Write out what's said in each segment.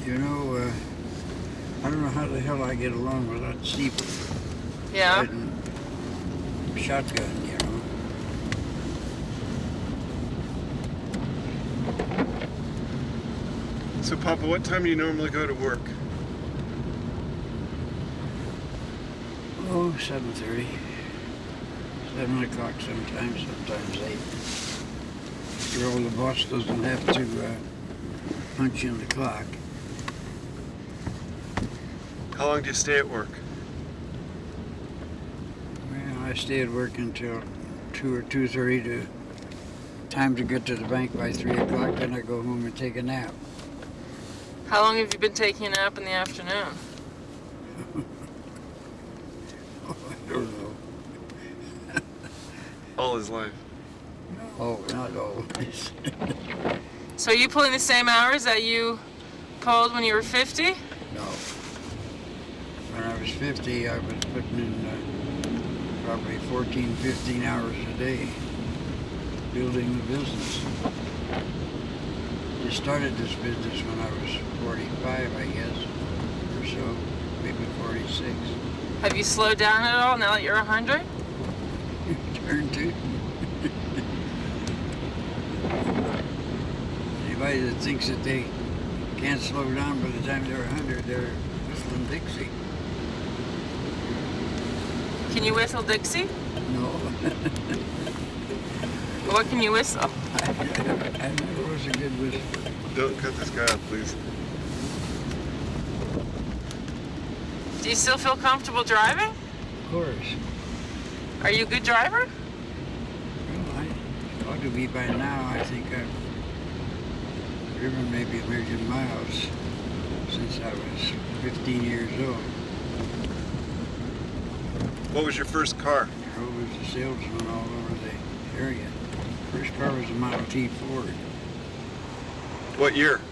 You know, I don't know how the hell I get along without Steve. Yeah? Riding shotgun, you know. So, Papa, what time do you normally go to work? Oh, 7:30. 7 o'clock sometimes 8. Well, the boss doesn't have to punch in the clock. How long do you stay at work? Well, I stay at work until 2 or 2:30 to time to get to the bank by 3 o'clock. Then I go home and take a nap. How long have you been taking a nap in the afternoon? Oh, I don't know. All his life. Oh, not always. So are you pulling the same hours that you pulled when you were 50? No. When I was 50, I was putting in probably 14, 15 hours a day building the business. I started this business when I was 45, I guess, or so, maybe 46. Have you slowed down at all now that you're 100? Turn to. Anybody that thinks that they can't slow down by the time they're 100, they're whistling Dixie. Can you whistle Dixie? No. What can you whistle? I never was a good whistler. Don't cut this guy off, please. Do you still feel comfortable driving? Of course. Are you a good driver? Well, I ought to be by now. I think I've driven maybe 1,000,000 miles since I was 15 years old. What was your first car? I drove as a salesman all over the area. First car was a Model T Ford. What year?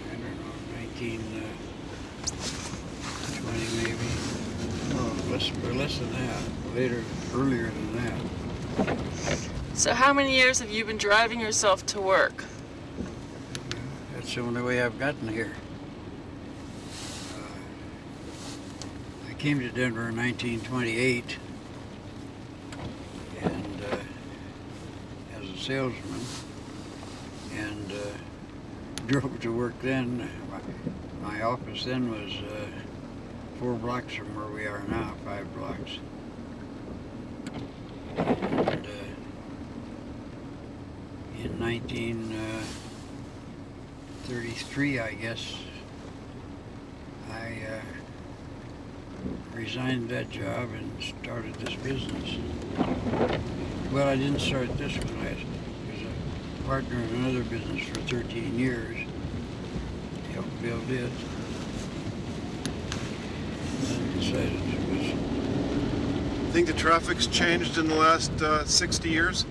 I don't know, 1920 maybe. No, less than that. Earlier than that. So how many years have you been driving yourself to work? That's the only way I've gotten here. I came to Denver in 1928 and as a salesman and drove to work then. My office then was 4 blocks from where we are now, 5 blocks. And in 1933, I guess, I resigned that job and started this business. Well, I didn't start this one. I was a partner in another business for 13 years. Helped build it. And decided it was. Think the traffic's changed in the last 60 years?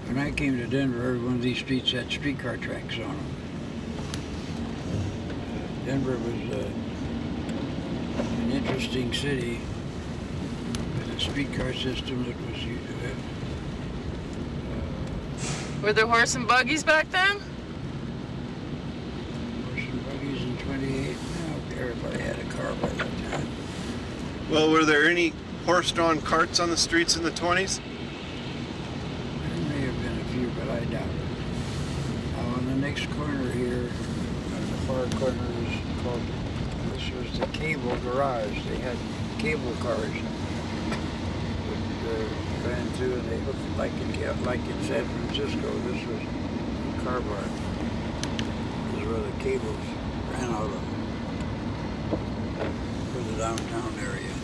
When I came to Denver, every one of these streets had streetcar tracks on them. Denver was an interesting city with a streetcar system that was Were there horse and buggies back then? horse and buggies in 28. Now everybody had a car by that time. Well, were there any horse-drawn carts on the streets in the 20s? There may have been a few, but I doubt it. Now on the next corner here, on the far corner is called, this was the cable garage. They had cable cars that ran through and they looked like in San Francisco. This was a car bar. This is where the cables ran out of for the downtown area.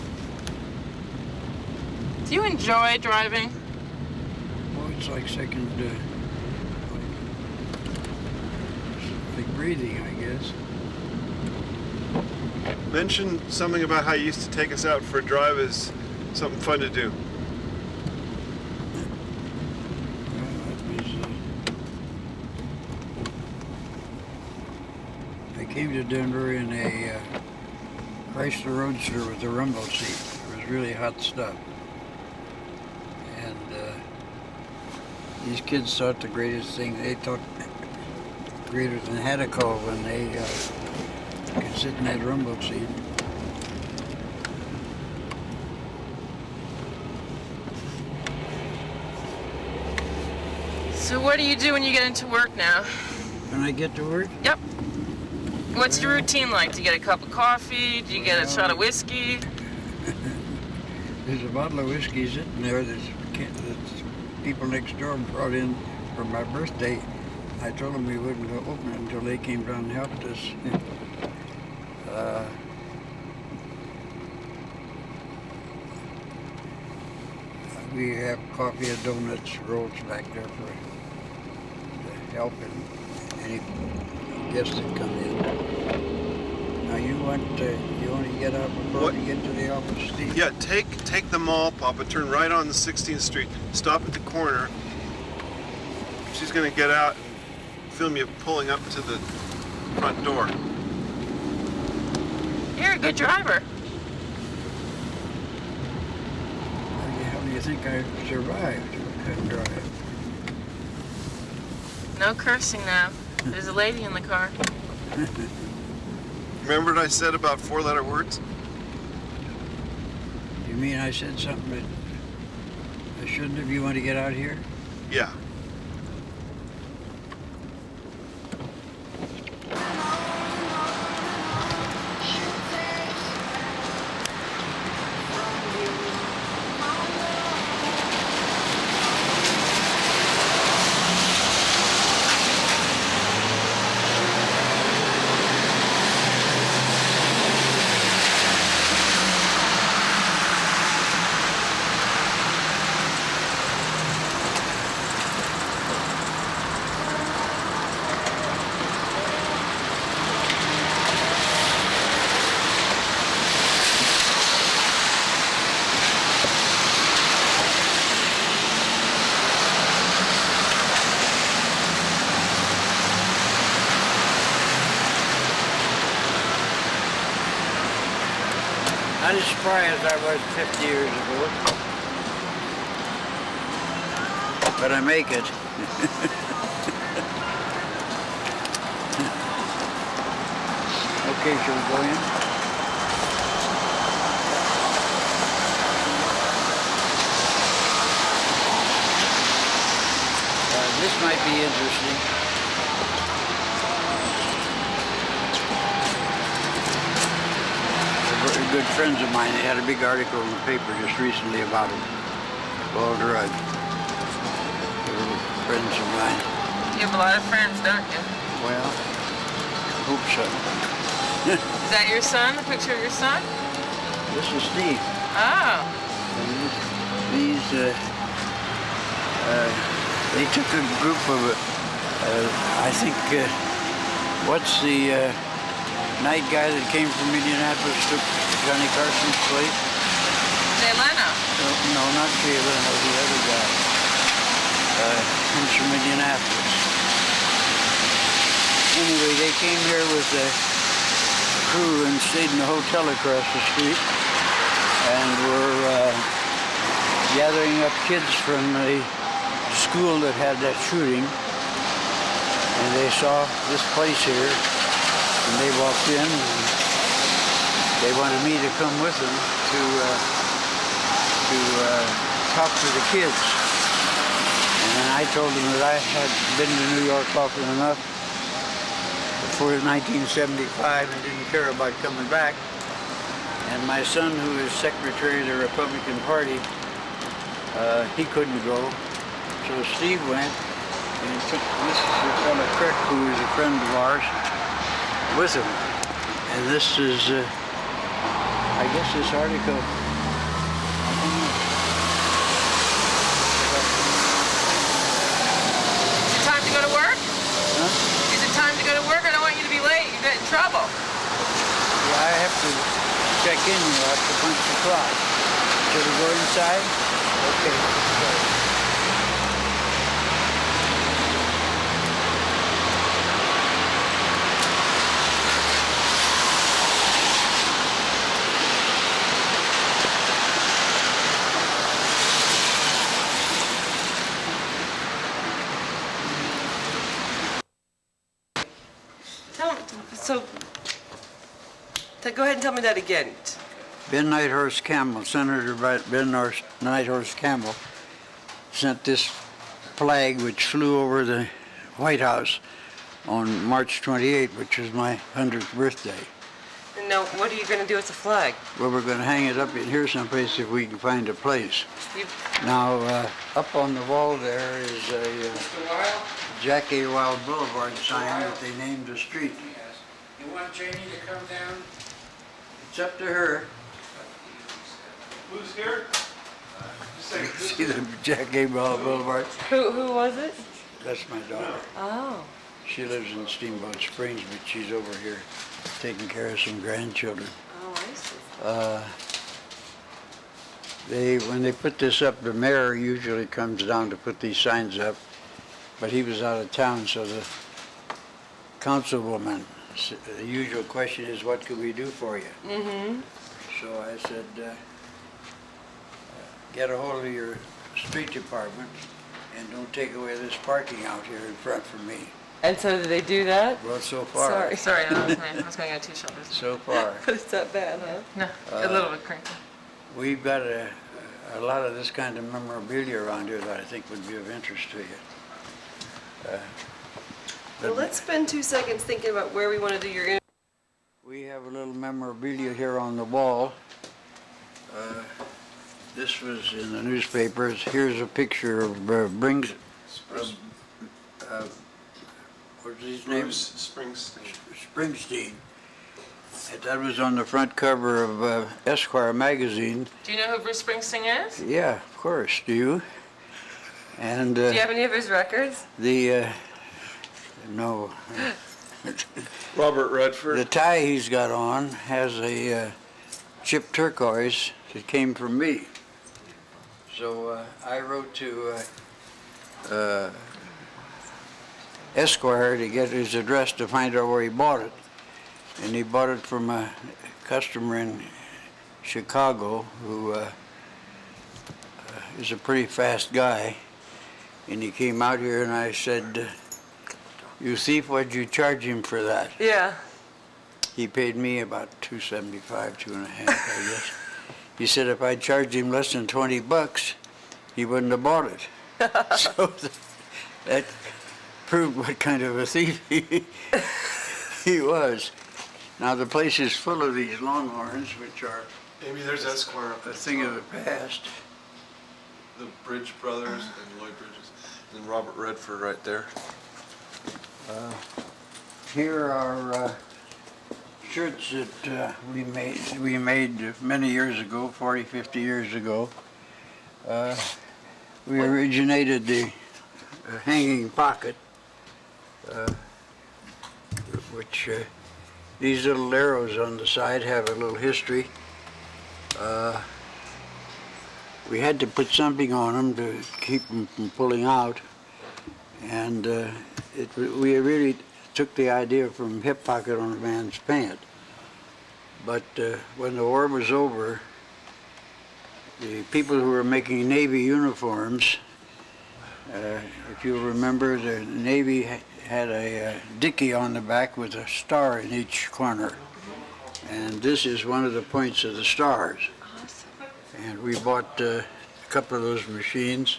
Do you enjoy driving? Well, it's like second, like breathing, I guess. Mention something about how you used to take us out for a drive as something fun to do. Well, that was, I came to Denver in a Chrysler Roadster with a rumble seat. It was really hot stuff. And These kids thought the greatest thing, they thought greater than had a call when they could sit in that rumble seat. So what do you do when you get into work now? When I get to work, Yep. What's your routine like? Do you get a cup of coffee? Do you get a shot of whiskey? there's a bottle of whiskey sitting there that people next door brought in for my birthday. I told them we wouldn't go open it until they came down and helped us. We have coffee and donuts, rolls back there for to help and any guests that come in. Now you want to get out before you get to the office, Steve? Yeah, take the mall, Papa, turn right on the 16th Street, stop at the corner. She's gonna get out and film you pulling up to the front door. You're a good driver. How do you think I survived? Couldn't drive. No cursing now. There's a lady in the car. Remember what I said about 4-letter words? You mean I said something that I shouldn't have? You want to get out here? Yeah. Not as spry as I was 50 years ago, but I make it. Okay, shall we go in? This might be interesting. Good friends of mine, they had a big article in the paper just recently about it. All drug. They were friends of mine. You have a lot of friends, don't you? Well, I hope so. Is that your son? A picture of your son? This is Steve. Oh. They took a group of, I think, what's the night guy that came from Indianapolis, took Johnny Carson's place? Jay Leno. No, not Jay Leno, the other guy. Comes from Indianapolis. Anyway, they came here with a crew and stayed in a hotel across the street and were gathering up kids from the school that had that shooting. And they saw this place here and they walked in and they wanted me to come with them to talk to the kids. And I told them that I had been to New York often enough before 1975 and didn't care about coming back. And my son, who is secretary of the Republican Party, he couldn't go. So Steve went, and he took this fellow Crick, who is a friend of ours, with him. And this is, I guess this article, I don't know. Is it time to go to work? Huh? Is it time to go to work? I don't want you to be late. You get in trouble. Yeah, I have to check in, you have to punch the clock. Should we go inside? Okay, let's go. go ahead and tell me that again. Ben Nighthorse Campbell, Senator Ben Nighthorse Campbell, sent this flag which flew over the White House on March 28, which was my 100th birthday. And now, what are you going to do with the flag? Well, we're going to hang it up in here someplace if we can find a place. You, Now, up on the wall there is a Jack A. Wild Boulevard sign that they named the street. You want Janie to come down? It's up to her. Who's here? See the Jack A. Wild Boulevard? who was it? That's my daughter. Oh. She lives in Steamboat Springs, but she's over here taking care of some grandchildren. Oh, I see. When they put this up, the mayor usually comes down to put these signs up, but he was out of town, so the councilwoman, the usual question is, what can we do for you? Mm-hmm. So I said, get a hold of your street department and don't take away this parking out here in front for me. And so did they do that? Well, so far. Sorry. Sorry, I was going to get two shelters. So far. But it's that bad, huh? No, a little bit cranky. We've got a lot of this kind of memorabilia around here that I think would be of interest to you. Well, let's spend 2 seconds thinking about where we want to do your interview. We have a little memorabilia here on the wall. This was in the newspapers. Here's a picture of what's his name? Bruce Springsteen. Springsteen. And that was on the front cover of Esquire magazine. Do you know who Bruce Springsteen is? Yeah, of course. Do you? And Do you have any of his records? no. Robert Redford. The tie he's got on has a chipped turquoise that came from me. So I wrote to Esquire to get his address to find out where he bought it. And he bought it from a customer in Chicago who is a pretty fast guy. And he came out here and I said, you thief, what'd you charge him for that? Yeah. He paid me about $2.75, $2.50, I guess. He said if I charged him less than $20, he wouldn't have bought it. So that proved what kind of a thief he was. Now the place is full of these longhorns, which are Maybe there's Esquire up a there. thing of the past. The Bridge Brothers and Lloyd Bridges. And Robert Redford right there. Here are shirts that we made many years ago, 40, 50 years ago. We originated the hanging pocket, which these little arrows on the side have a little history. We had to put something on them to keep them from pulling out, and we really took the idea from hip pocket on a man's pant. But when the war was over, the people who were making Navy uniforms, if you remember, the Navy had a dicky on the back with a star in each corner. And this is one of the points of the stars. And we bought a couple of those machines.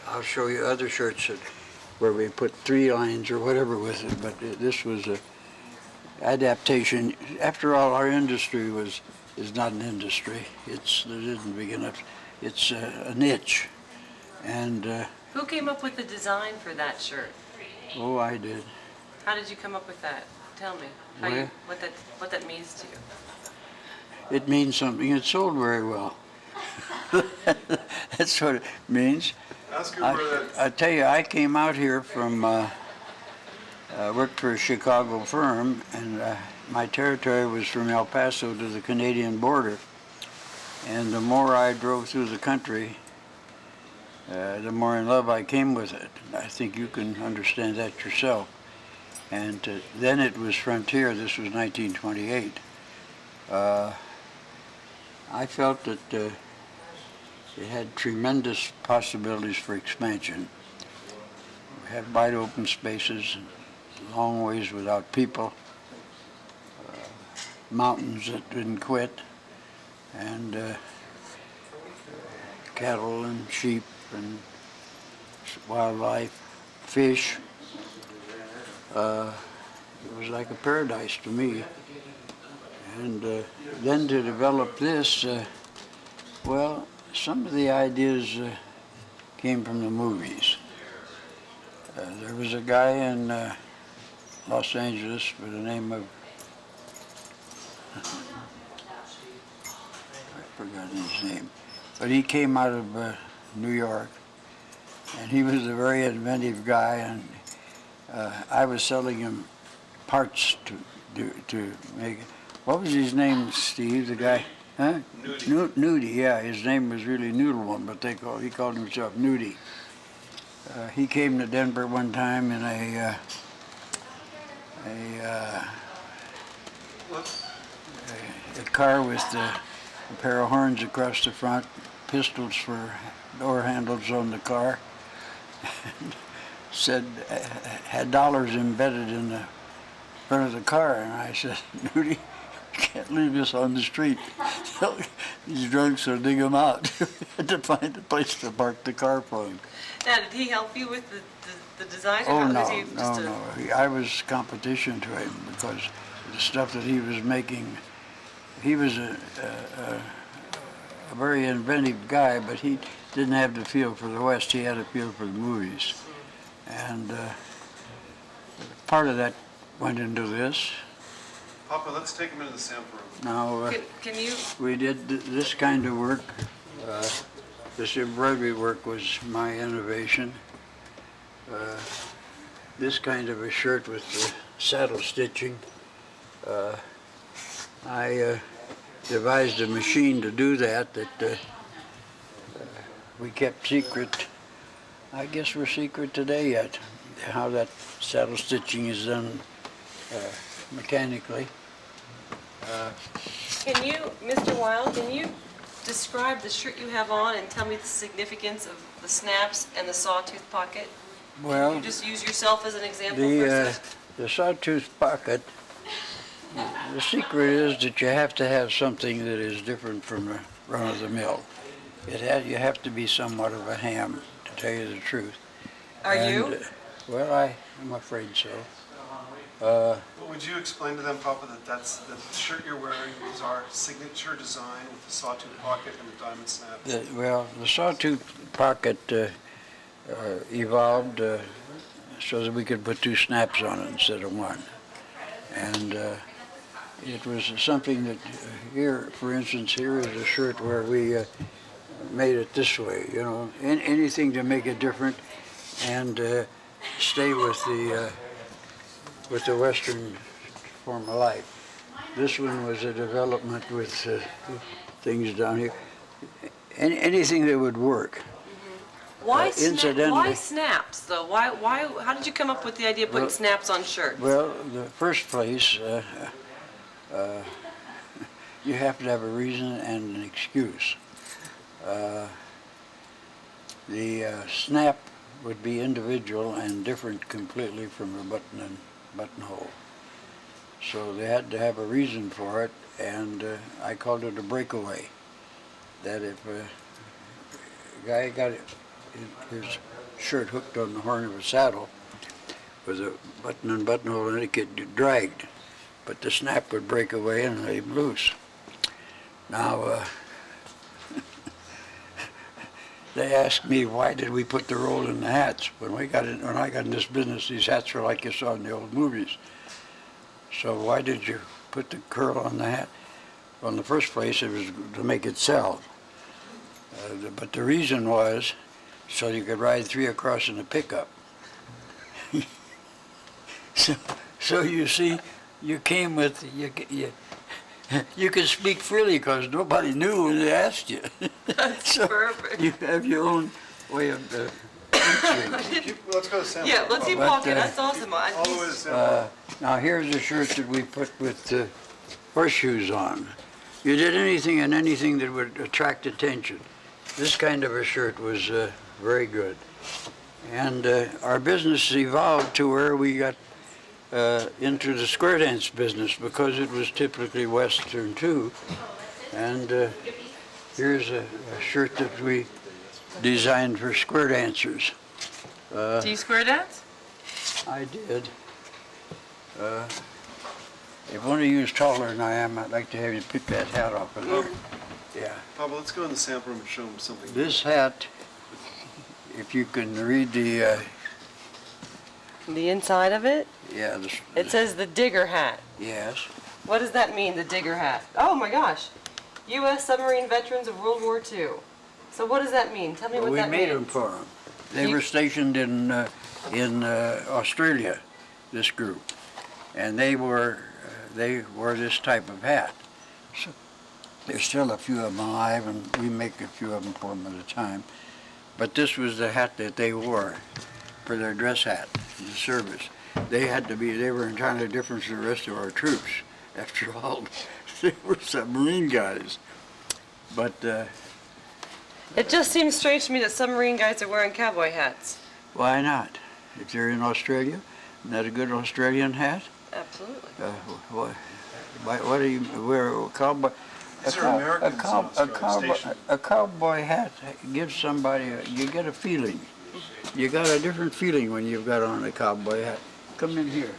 I'll show you other shirts where we put 3 lines or whatever with it, but this was a adaptation. After all, our industry is not an industry. It isn't big enough. It's a niche. And Who came up with the design for that shirt? oh, I did. How did you come up with that? Tell me. Well- What that means to you. It means something. It sold very well. That's what it means. Ask her where that. I tell you, I came out here from, worked for a Chicago firm, and my territory was from El Paso to the Canadian border. And the more I drove through the country, the more in love I came with it. I think you can understand that yourself. And then it was frontier. This was 1928. I felt that it had tremendous possibilities for expansion. We had wide open spaces, long ways without people. mountains that didn't quit, and cattle and sheep and wildlife, fish. It was like a paradise to me. And then to develop this, well, some of the ideas came from the movies. There was a guy in Los Angeles by the name of, I forgot his name, but he came out of New York, and he was a very inventive guy, and I was selling him parts to make it. What was his name, Steve? The guy, huh? Nudie. Yeah, his name was really Noodleman, but he called himself Nudie. He came to Denver one time in a car with a pair of horns across the front, pistols for door handles on the car. Said had dollars embedded in the front of the car, and I said, Nudie, you can't leave this on the street. These drunks will dig them out. Had to find a place to park the car for him. Now, did he help you with the design? Oh, no, was he just no. I was competition to him because the stuff that he was making, he was a very inventive guy, but he didn't have the feel for the West. He had a feel for the movies. And part of that went into this. Papa, let's take him into the sample room. Now, Can you? we did this kind of work. This embroidery work was my innovation. This kind of a shirt with the saddle stitching. I devised a machine to do that we kept secret. I guess we're secret today yet, how that saddle stitching is done mechanically. Can you, Mr. Wild, can you describe the shirt you have on and tell me the significance of the snaps and the sawtooth pocket? Well, Can you just use yourself as an example for us? the sawtooth pocket, the secret is that you have to have something that is different from the run-of-the-mill. You have to be somewhat of a ham, to tell you the truth. Are you? Well, I'm afraid so. But would you explain to them, Papa, that the shirt you're wearing is our signature design with the sawtooth pocket and the diamond snap? The sawtooth pocket evolved so that we could put two snaps on it instead of one. And it was something that here, for instance, here is a shirt where we made it this way, you know, anything to make it different and stay with the Western form of life. This one was a development with things down here. Anything that would work. Why incidentally- why snaps though? Why? How did you come up with the idea of putting snaps on shirts? Well, the first place, you have to have a reason and an excuse. The snap would be individual and different completely from a button and buttonhole. So they had to have a reason for it, and I called it a breakaway. That if a guy got his shirt hooked on the horn of a saddle with a button and buttonhole and it get dragged, but the snap would break away and let him loose. Now, they asked me why did we put the roll in the hats. When I got in this business, these hats were like you saw in the old movies. So why did you put the curl on the hat? Well, in the first place, it was to make it sell. But the reason was so you could ride three across in a pickup. So you see, you came with you could speak freely because nobody knew when they asked you. That's So perfect. you have your own way of answering. Let's go to sample. Yeah, let's see But, pocket. That's awesome. All the way to sample. Now here's a shirt that we put with horseshoes on. You did anything and anything that would attract attention. This kind of a shirt was very good. And our business evolved to where we got into the square dance business because it was typically Western too. And here's a shirt that we designed for square dancers. Do you square dance? I did. If one of you is taller than I am, I'd like to have you pick that hat off of there. Yeah. Papa, let's go in the sample room and show them something. This hat, if you can read the, The inside of it? yeah, It says the digger hat. yes. What does that mean, the digger hat? Oh my gosh. U.S. submarine veterans of World War II. So what does that mean? Tell me what We that made means. them for them. They You- were stationed in Australia, this group, and they wore this type of hat. So there's still a few of them alive, and we make a few of them for them at a time. But this was the hat that they wore for their dress hat in the service. They were entirely different from the rest of our troops. After all, they were submarine guys. But It just seems strange to me that submarine guys are wearing cowboy hats. why not? If they're in Australia, isn't that a good Australian hat? Absolutely. What do you wear? A cowboy? These are Americans in Australia, stationed. A cowboy hat gives somebody, you get a feeling. You got a different feeling when you've got on a cowboy hat. Come in here.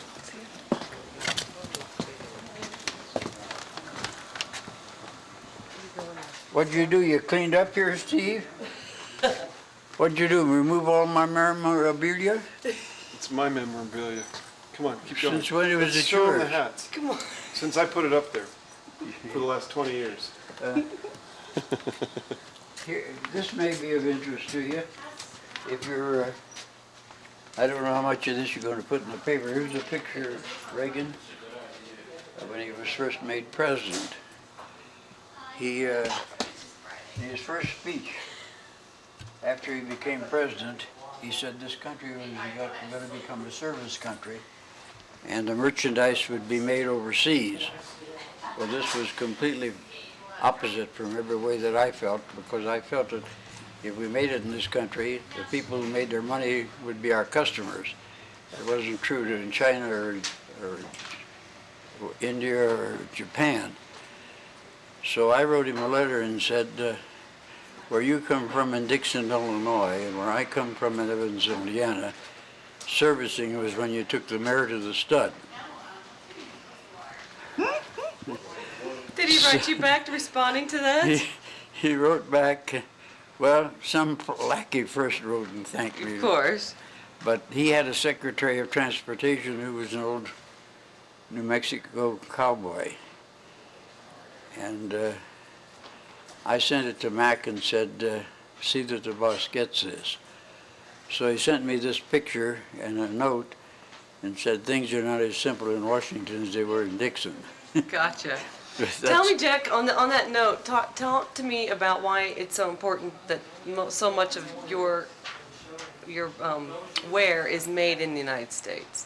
What'd you do? You cleaned up here, Steve? What'd you do? Remove all my memorabilia? It's my memorabilia. Come on, keep going. Since when was it Show them the yours? hats. Come on. Since I put it up there for the last 20 years. Here, this may be of interest to you. If you're, I don't know how much of this you're going to put in the paper. Here's a picture of Reagan when he was first made president. He, in his first speech after he became president, he said this country was going to become a service country and the merchandise would be made overseas. Well, this was completely opposite from every way that I felt, because I felt that if we made it in this country, the people who made their money would be our customers. It wasn't true in China or India or Japan. So I wrote him a letter and said, where you come from in Dixon, Illinois, and where I come from in Evans, Indiana, servicing was when you took the mare to the stud. Did he write you back responding to that? He wrote back, well, some lackey first wrote and thanked me. Of course. But he had a Secretary of Transportation who was an old New Mexico cowboy. And I sent it to Mac and said, see that the boss gets this. So he sent me this picture and a note and said, things are not as simple in Washington as they were in Dixon. Gotcha. That's- Tell me, Jack, on that note, tell to me about why it's so important that so much of your wear is made in the United States.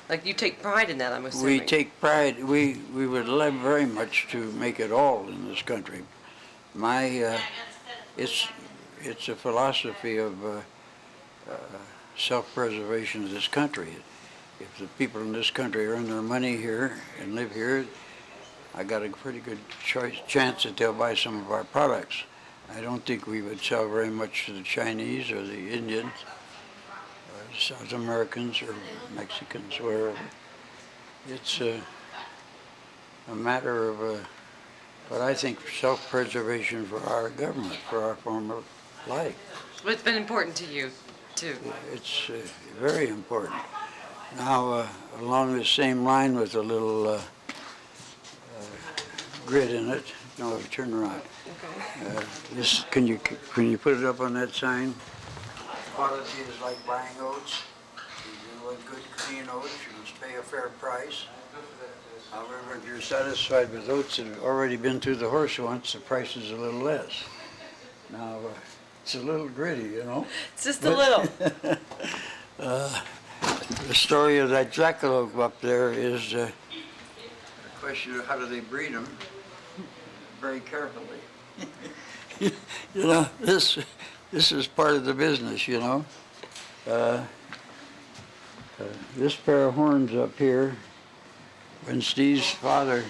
Like, you take pride in that, I'm assuming. We take pride. We would love very much to make it all in this country. It's a philosophy of self-preservation of this country. If the people in this country earn their money here and live here, I got a pretty good chance that they'll buy some of our products. I don't think we would sell very much to the Chinese or the Indians, or the South Americans or Mexicans, wherever. It's a matter of, but I think self-preservation for our government, for our form of life. But it's been important to you, too. It's very important. Now, along the same line with a little grid in it. No, turn around. Okay. This, can you put it up on that sign? Quality is like buying oats. You want good, clean oats, you must pay a fair price. However, if you're satisfied with oats that have already been through the horse once, the price is a little less. Now, it's a little gritty, you know. It's just a little. The story of that jackalope up there is a question of how do they breed them very carefully. You know, this is part of the business, you know. This pair of horns up here, when Steve's father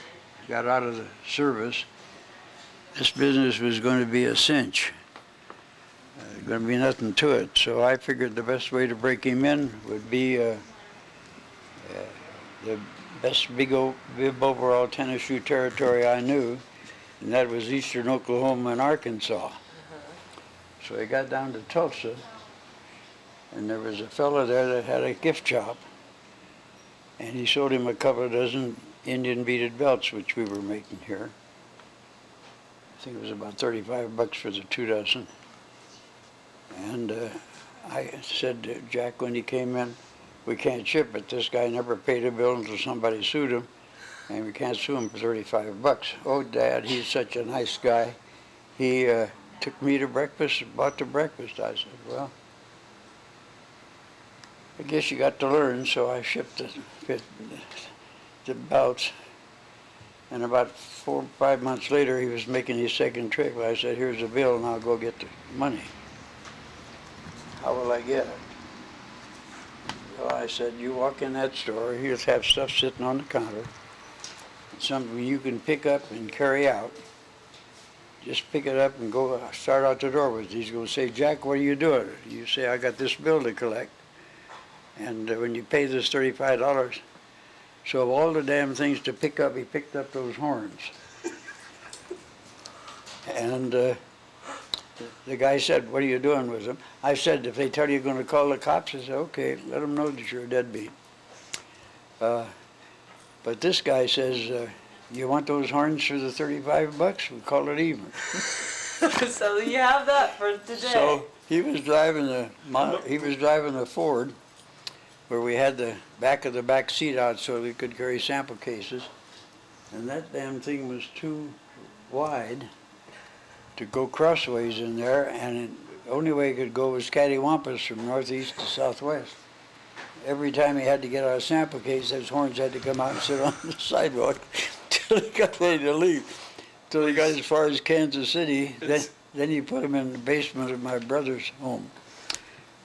got out of the service, this business was going to be a cinch. Going to be nothing to it. So I figured the best way to break him in would be the best big overall tennis shoe territory I knew, and that was eastern Oklahoma and Arkansas. So I got down to Tulsa, and there was a fellow there that had a gift shop, and he sold him a couple of dozen Indian beaded belts, which we were making here. I think it was about 35 bucks for the 2 dozen. And I said to Jack when he came in, we can't ship it. This guy never paid a bill until somebody sued him, and we can't sue him for 35 bucks. Oh, Dad, he's such a nice guy. He took me to breakfast, bought the breakfast. I said, well, I guess you got to learn, so I shipped the belts. And about 4 or 5 months later, he was making his second trip. I said, here's the bill, and I'll go get the money. How will I get it? Well, I said, you walk in that store, he'll have stuff sitting on the counter, something you can pick up and carry out. Just pick it up and go start out the door with it. He's going to say, Jack, what are you doing? You say, I got this bill to collect. And when you pay this $35, so of all the damn things to pick up, he picked up those horns. And the guy said, what are you doing with them? I said, if they tell you you're going to call the cops, I said, okay, let them know that you're a deadbeat. But this guy says, you want those horns for the 35 bucks? We call it even. So you have that for today. So he was driving the Ford, where we had the back of the back seat out so we could carry sample cases, and that damn thing was too wide to go crossways in there, and the only way it could go was cattywampus from northeast to southwest. Every time he had to get out a sample case, those horns had to come out and sit on the sidewalk till he got ready to leave. Till he got as far as Kansas City, then he put them in the basement of my brother's home.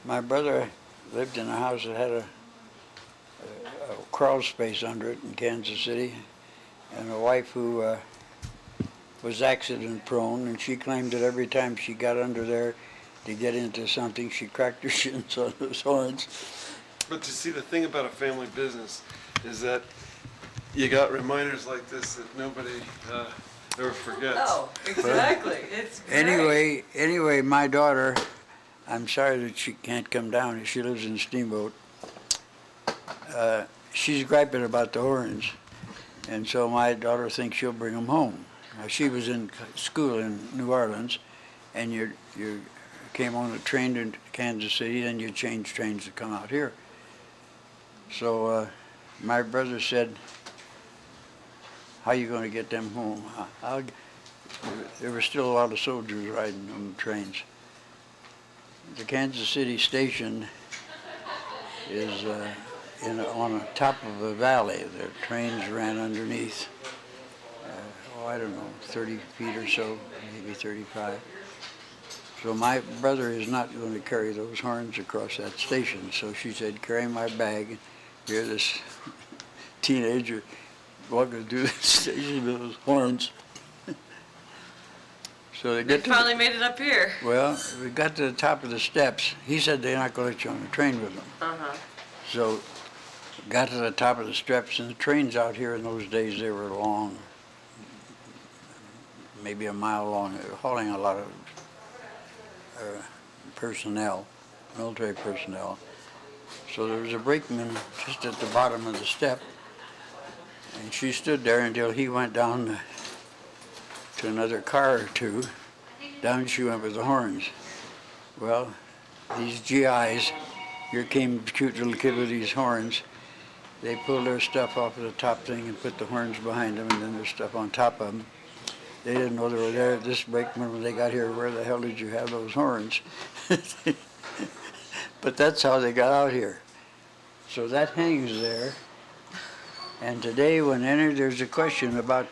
My brother lived in a house that had a crawl space under it in Kansas City, and a wife who was accident prone, and she claimed that every time she got under there to get into something, she cracked her shins on those horns. But you see, the thing about a family business is that you got reminders like this that nobody ever forgets. Oh, exactly. It's great. Anyway, my daughter, I'm sorry that she can't come down. She lives in Steamboat. She's griping about the horns, and so my daughter thinks she'll bring them home. Now, she was in school in New Orleans, and you came on a train to Kansas City, then you changed trains to come out here. So my brother said, how are you going to get them home? There were still a lot of soldiers riding on the trains. The Kansas City station is on the top of a valley. The trains ran underneath, I don't know, 30 feet or so, maybe 35. So my brother is not going to carry those horns across that station. So she said, carry my bag. Here, this teenager walking through the station with those horns. So They finally made it up here. Well, we got to the top of the steps. He said they're not going to let you on the train with them. Uh-huh. So got to the top of the steps, and the trains out here in those days, they were long, maybe a mile long. They were hauling a lot of personnel, military personnel. So there was a brakeman just at the bottom of the step, and she stood there until he went down to another car or two. Down she went with the horns. Well, these GIs, here came the cute little kid with these horns. They pulled their stuff off of the top thing and put the horns behind them, and then their stuff on top of them. They didn't know they were there. This brakeman, when they got here, where the hell did you have those horns? But that's how they got out here. So that hangs there. And today, whenever there's a question about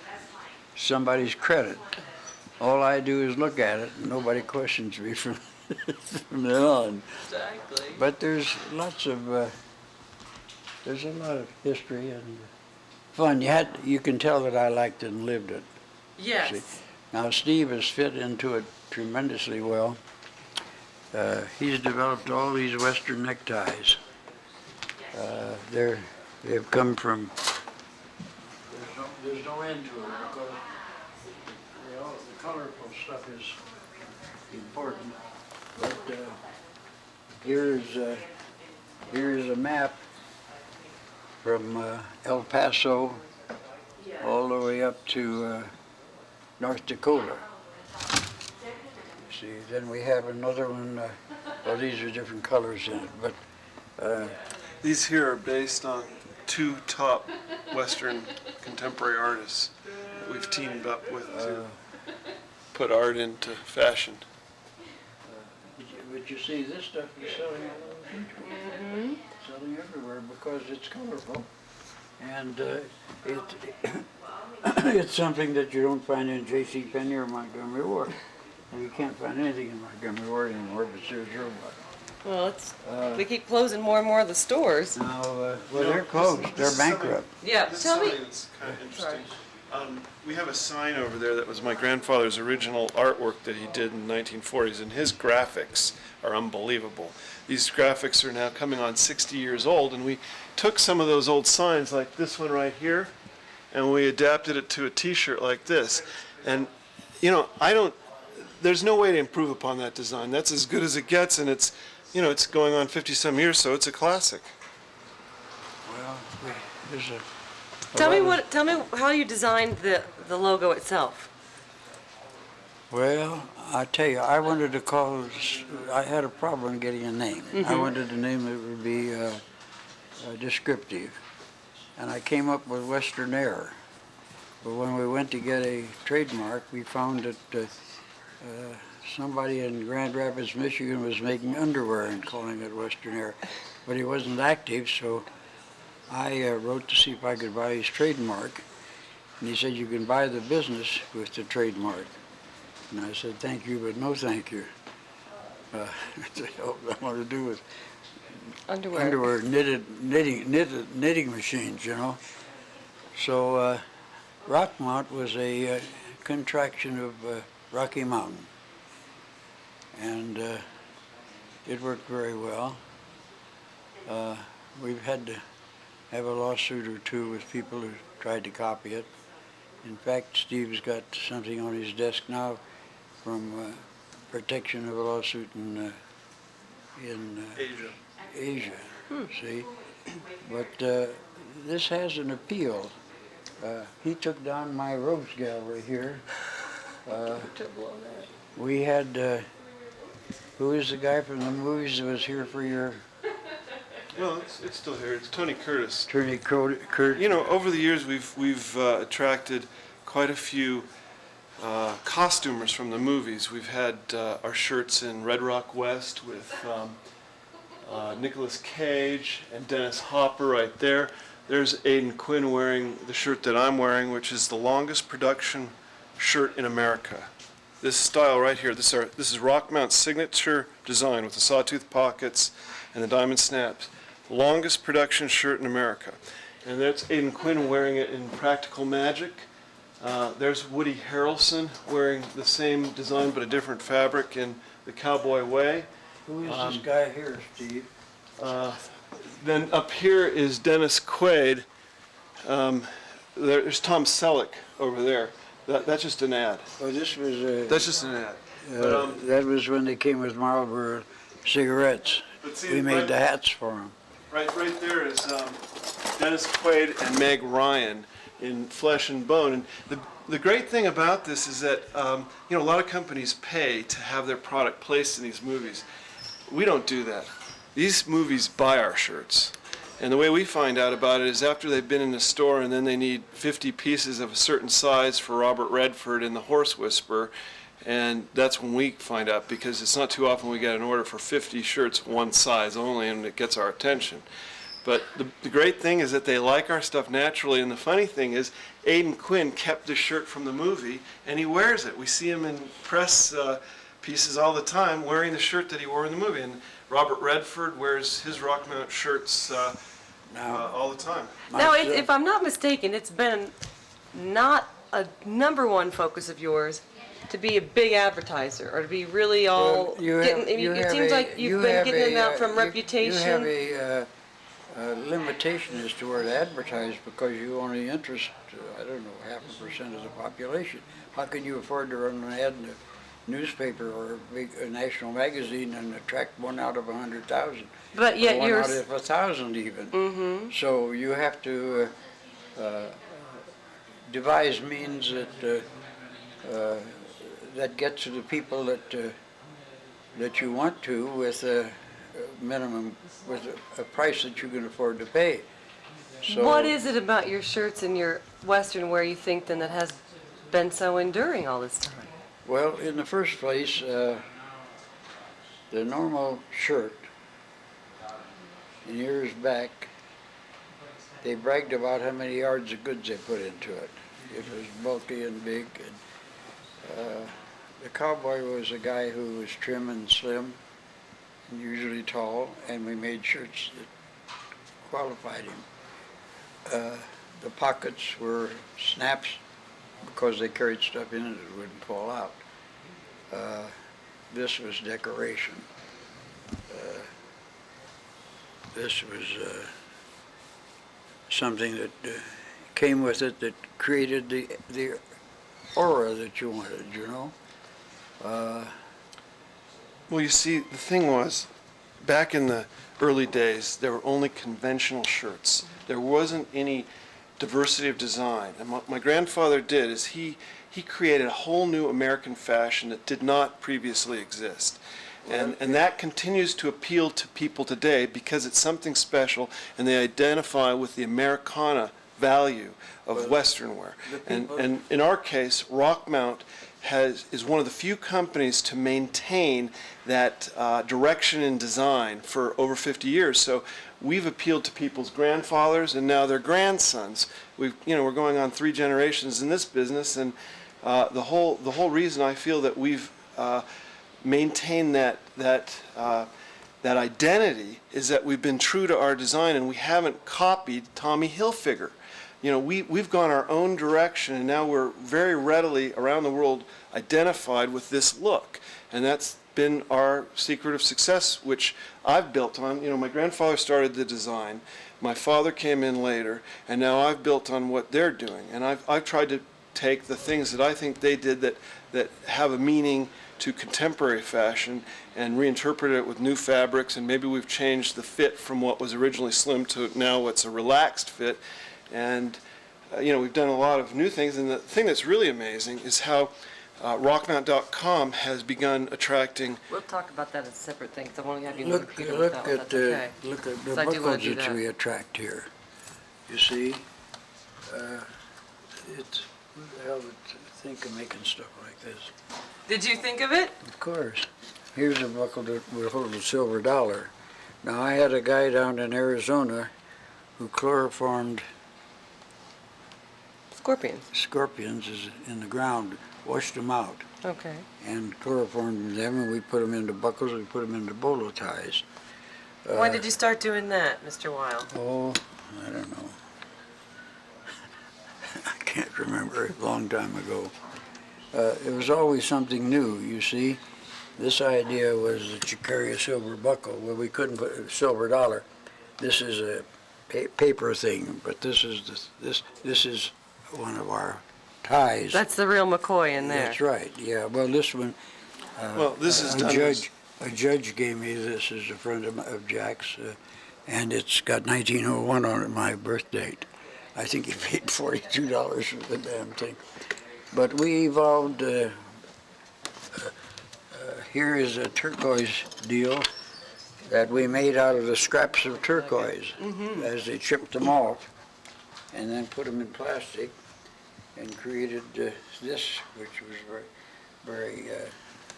somebody's credit, all I do is look at it, and nobody questions me from then on. Exactly. But there's lots of there's a lot of history and fun. You can tell that I liked it and lived it. Yes. See. Now Steve has fit into it tremendously well. He's developed all these Western neckties. They've come from. There's no end to it because the colorful stuff is important. But here's a map from El Paso all the way up to North Dakota. See, then we have another one. Well, these are different colors in it, but These here are based on two top Western contemporary artists that we've teamed up with to put art into fashion. but you see, this stuff is selling all over the country. Selling everywhere because it's colorful, and it's something that you don't find in J.C. Penney or Montgomery Ward. And you can't find anything in Montgomery Ward anymore but Sears Roebuck. Well, they keep closing more and more of the stores. Now, well, they're closed. They're bankrupt. Yeah, This tell me. sign is kind of interesting. We have a sign over there that was my grandfather's original artwork that he did in the 1940s, and his graphics are unbelievable. These graphics are now coming on 60 years old, and we took some of those old signs, like this one right here, and we adapted it to a T-shirt like this. And, you know, there's no way to improve upon that design. That's as good as it gets, and it's going on 50-some years, so it's a classic. Well, there's a Tell me how you designed the logo itself. Well, I tell you, I wanted to call it, I had a problem getting a name. I wanted a name that would be descriptive. And I came up with Western Air. But when we went to get a trademark, we found that somebody in Grand Rapids, Michigan was making underwear and calling it Western Air. But he wasn't active, so I wrote to see if I could buy his trademark. And he said, you can buy the business with the trademark. And I said, thank you, but no thank you. All I want to do with Underwear. knitting machines, you know. So Rockmont was a contraction of Rocky Mountain. And it worked very well. We've had to have a lawsuit or two with people who tried to copy it. In fact, Steve's got something on his desk now from protection of a lawsuit in Asia. See, but this has an appeal. He took down my Rose Gallery here. We had, who is the guy from the movies that was here for your? Well, it's still here. It's Tony Curtis. Tony Curtis. You know, over the years we've attracted quite a few costumers from the movies. We've had our shirts in Red Rock West with Nicolas Cage and Dennis Hopper right there. There's Aidan Quinn wearing the shirt that I'm wearing, which is the longest production shirt in America. This style right here, this is Rockmount's signature design with the sawtooth pockets and the diamond snaps. Longest production shirt in America. And that's Aidan Quinn wearing it in Practical Magic. There's Woody Harrelson wearing the same design but a different fabric in The Cowboy Way. Who is this guy here, Steve? Then up here is Dennis Quaid. There's Tom Selleck over there. That's just an ad. Oh, this was. That's just an ad. That was when they came with Marlboro cigarettes. But see, We made the hats for them. Right there is Dennis Quaid and Meg Ryan in Flesh and Bone. And the great thing about this is that a lot of companies pay to have their product placed in these movies. We don't do that. These movies buy our shirts. And the way we find out about it is after they've been in the store and then they need 50 pieces of a certain size for Robert Redford in The Horse Whisperer. And that's when we find out, because it's not too often we get an order for 50 shirts, one size only, and it gets our attention. But the great thing is that they like our stuff naturally, and the funny thing is Aidan Quinn kept the shirt from the movie, and he wears it. We see him in press pieces all the time wearing the shirt that he wore in the movie. And Robert Redford wears his Rockmount shirts Now, all the time. Now, myself- if I'm not mistaken, it's been not a number one focus of yours to be a big advertiser or to be really all Well, you getting. have- you It have seems a- like you you've been have getting them a, out from you- reputation. You have a limitation as to where to advertise because you only interest, I don't know, 0.5% of the population. How can you afford to run an ad in a newspaper or a national magazine and attract one out of 100,000? But yet or one you're out of 1,000 even. So you have to devise means that get to the people that you want to with a minimum, with a price that you can afford to pay. So What is it about your shirts and your Western wear you think then that has been so enduring all this time? Well, in the first place, the normal shirt, in years back, they bragged about how many yards of goods they put into it. It was bulky and big. And, the cowboy was a guy who was trim and slim, and usually tall, and we made shirts that qualified him. The pockets were snaps because they carried stuff in it that wouldn't fall out. This was decoration. This was something that came with it that created the aura that you wanted, you know? Well, you see, the thing was, back in the early days, there were only conventional shirts. There wasn't any diversity of design. And what my grandfather did is he created a whole new American fashion that did not previously exist. And that continues to appeal to people today because it's something special and they identify with the Americana value of Western wear. And in our case, Rockmont is one of the few companies to maintain that direction in design for over 50 years. So we've appealed to people's grandfathers and now their grandsons. We're going on 3 generations in this business, and the whole reason I feel that we've maintained that identity is that we've been true to our design and we haven't copied Tommy Hilfiger. We've gone our own direction, and now we're very readily around the world identified with this look. And that's been our secret of success, which I've built on. My grandfather started the design, my father came in later, and now I've built on what they're doing. And I've tried to take the things that I think they did that have a meaning to contemporary fashion and reinterpret it with new fabrics, and maybe we've changed the fit from what was originally slim to now what's a relaxed fit. And we've done a lot of new things, and the thing that's really amazing is how Rockmont.com has begun attracting. We'll talk about that as a separate thing, because I want to have you Look Peter at with that one, that's okay. look at the 'Cause I do wanna buckles do that that. we attract here. You see, it's who the hell would think of making stuff like this? Did you think of it? Of course. Here's a buckle that would hold a silver dollar. Now I had a guy down in Arizona who chloroformed Scorpions. scorpions in the ground, washed them out, Okay. and chloroformed them, and we put them into buckles, we put them into bolo ties. When did you start doing that, Mr. Weil? Oh, I don't know. I can't remember, a long time ago. It was always something new, you see. This idea was that you carry a silver buckle. Well, we couldn't put a silver dollar. This is a paper thing, but this is one of our ties. That's the real McCoy in there. That's right, yeah. Well, this one, Well, this is a done. judge gave me this as a friend of Jack's, and it's got 1901 on it, my birth date. I think he paid $42 for the damn thing. But we evolved, here is a turquoise deal that we made out of the scraps of turquoise as they chipped them off and then put them in plastic and created this, which was very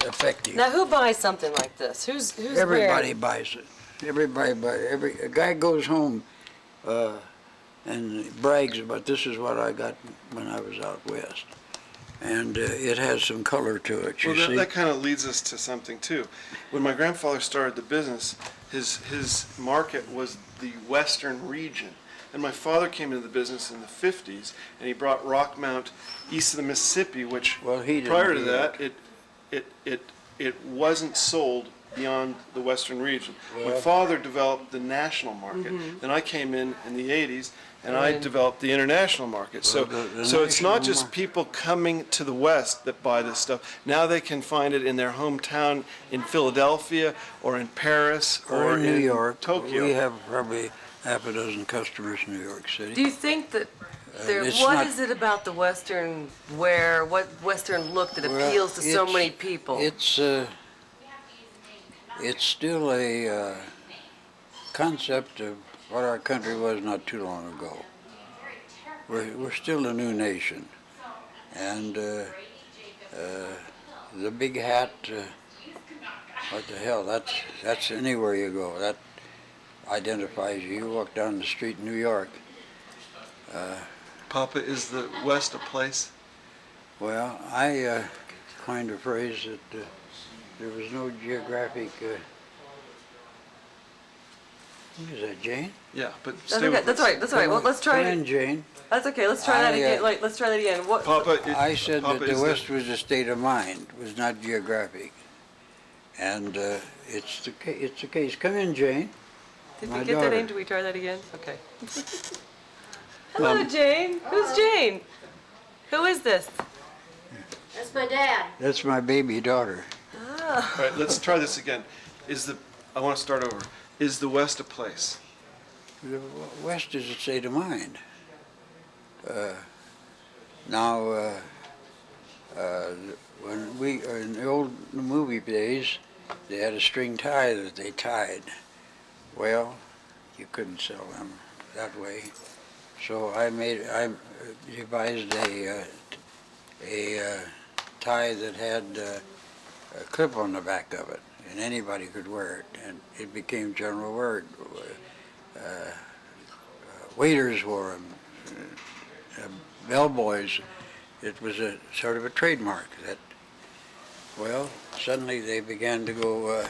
effective. Now, who buys something like this? Who's Everybody wearing? buys it. Everybody buys it. A guy goes home and brags about, this is what I got when I was out west. and it has some color to it, you Well, see. that kind of leads us to something too. When my grandfather started the business, his market was the western region. And my father came into the business in the 50s, and he brought Rockmont east of the Mississippi, which Well, he didn't prior to do that, it wasn't sold beyond the western region. My Well- father developed the national market. Then I came in the 80s, and I developed the international market. So, Well, the so it's not national just mar- people coming to the west that buy this stuff. Now they can find it in their hometown in Philadelphia or in Paris Or in New York. Tokyo. We have probably half a dozen customers in New York City. Do you think that it's what not- is it about the Western wear, what Western look that Well, appeals to so it's- many people? It's still a concept of what our country was not too long ago. We're still a new nation, and the big hat. What the hell? That's anywhere you go. That identifies you. You walk down the street in New York. Papa, is the West a place? Well, I coined a phrase that there was no geographic. What is that, Jane? Yeah, but That's stay okay. with That's us. all right. That's all right. Well, let's try Come in, it. Jane. That's okay. Let's try that I, again. Let's try that again. What? Papa, I said Papa, that the is West was a state of mind, was not geographic, and it's the case. Come in, Jane. Did my we get daughter. that in? Did we try that again? Okay. Hello, Jane. Who's Jane? Who is this? That's my dad. That's my baby daughter. All right, let's try this again. I want to start over. Is the West a place? The West is a state of mind. Now, when in the old movie days, they had a string tie that they tied. Well, you couldn't sell them that way, so I devised a tie that had a clip on the back of it, and anybody could wear it, and it became general wear. Waiters wore them, bellboys. It was a sort of a trademark that, well, suddenly they began to go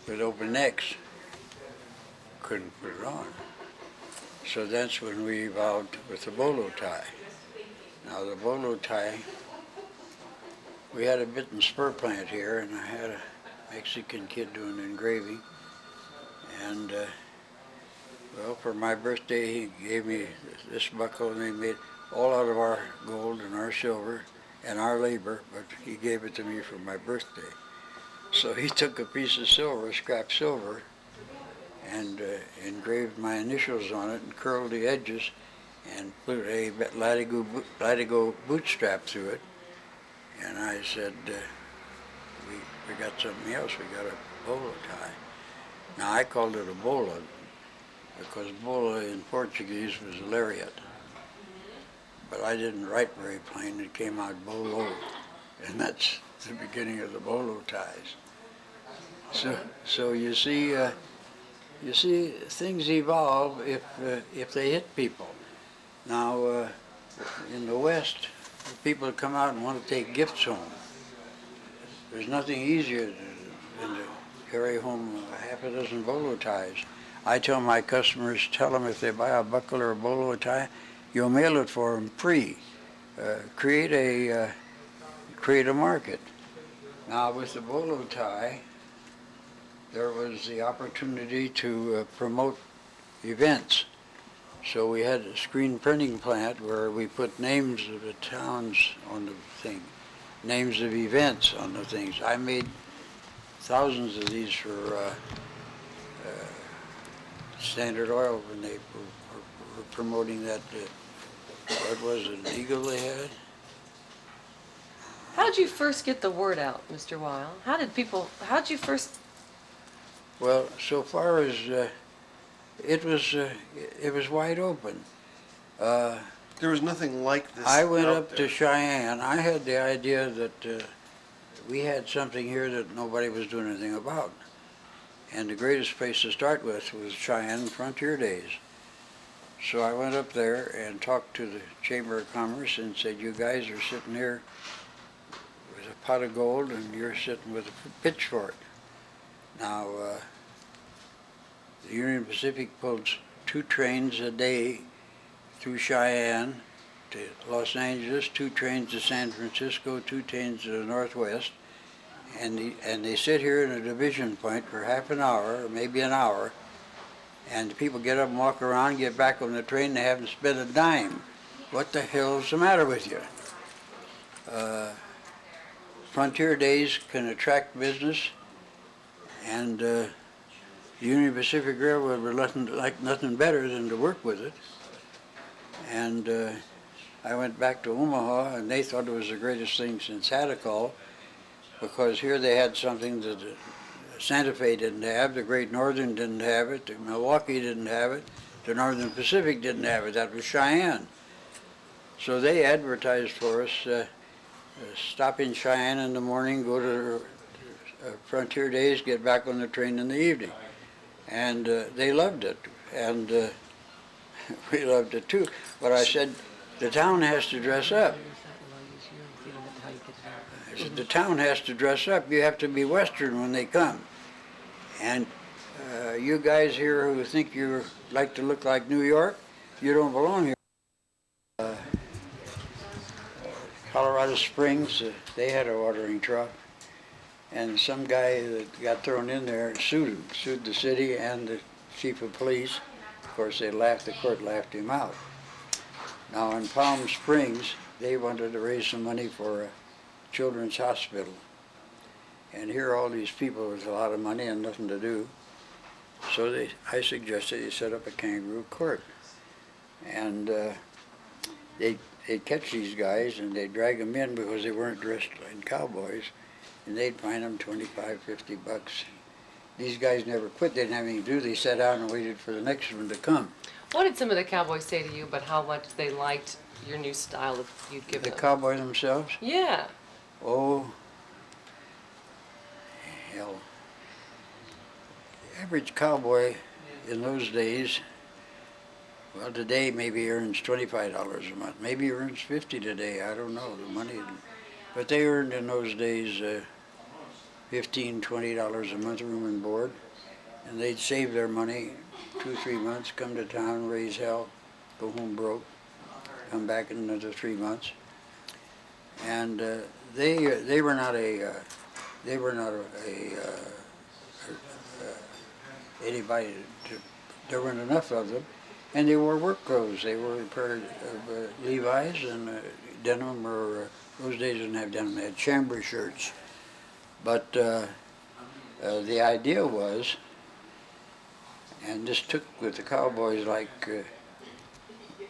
with open necks. Couldn't put it on. So that's when we evolved with the bolo tie. Now the bolo tie, we had a bit and spur plant here, and I had a Mexican kid doing engraving, and well, for my birthday, he gave me this buckle, and they made all out of our gold and our silver and our labor, but he gave it to me for my birthday. So he took a piece of silver, scrap silver, and engraved my initials on it and curled the edges and put a Latigo bootstrap through it. And I said, we got something else, we got a bolo tie. Now I called it a bola, because bola in Portuguese was a lariat. But I didn't write very plain, it came out bolo, and that's the beginning of the bolo ties. So you see things evolve if they hit people. Now in the West, people come out and want to take gifts home. There's nothing easier than to carry home half a dozen bolo ties. I tell my customers, tell them if they buy a buckle or a bolo tie, you'll mail it for them free. Create a market. Now with the bolo tie, there was the opportunity to promote events. So we had a screen printing plant where we put names of the towns on the thing, names of events on the things. I made thousands of these for Standard Oil when they were promoting that, what was it, an eagle they had? How did you first get the word out, Mr. Weil? How did you first? Well, so far as it was wide open. There was nothing like this. I went out up there. to Cheyenne. I had the idea that we had something here that nobody was doing anything about. And the greatest place to start with was Cheyenne frontier days. So I went up there and talked to the Chamber of Commerce and said, you guys are sitting here with a pot of gold and you're sitting with a pitchfork. Now, the Union Pacific pulls 2 trains a day through Cheyenne to Los Angeles, 2 trains to San Francisco, 2 trains to the Northwest, and they sit here in a division point for half an hour, or maybe an hour, and the people get up and walk around, get back on the train, they haven't spent a dime. What the hell's the matter with you? Frontier days can attract business, and the Union Pacific Railroad would like nothing better than to work with it. And I went back to Omaha, and they thought it was the greatest thing since Hadacol, because here they had something that Santa Fe didn't have, the Great Northern didn't have it, the Milwaukee didn't have it, the Northern Pacific didn't have it. That was Cheyenne. So they advertised for us, stop in Cheyenne in the morning, go to Frontier Days, get back on the train in the evening. And they loved it, and we loved it too. But I said, the town has to dress up. I said, the town has to dress up. You have to be Western when they come. And you guys here who think you like to look like New York, you don't belong here. Colorado Springs, they had a watering trough. And some guy that got thrown in there sued the city and the chief of police. Of course, the court laughed him out. Now in Palm Springs, they wanted to raise some money for a children's hospital. And here are all these people with a lot of money and nothing to do. So I suggested they set up a kangaroo court. And they'd catch these guys and they'd drag them in because they weren't dressed like cowboys. And they'd fine them $25, $50. These guys never quit. They didn't have anything to do. They sat down and waited for the next one to come. What did some of the cowboys say to you about how much they liked your new style that you'd given them? The cowboy themselves? Yeah. Oh, hell. The average cowboy in those days, well, today maybe earns $25 a month. Maybe earns $50 today. I don't know. The money, but they earned in those days $15, $20 a month room and board, and they'd save their money 2, 3 months, come to town, raise hell, go home broke, come back in another 3 months, and they were not anybody. There weren't enough of them, and they wore work clothes. They wore a pair of Levi's and denim, or those days didn't have denim. They had chambray shirts. But the idea was, and this took with the cowboys like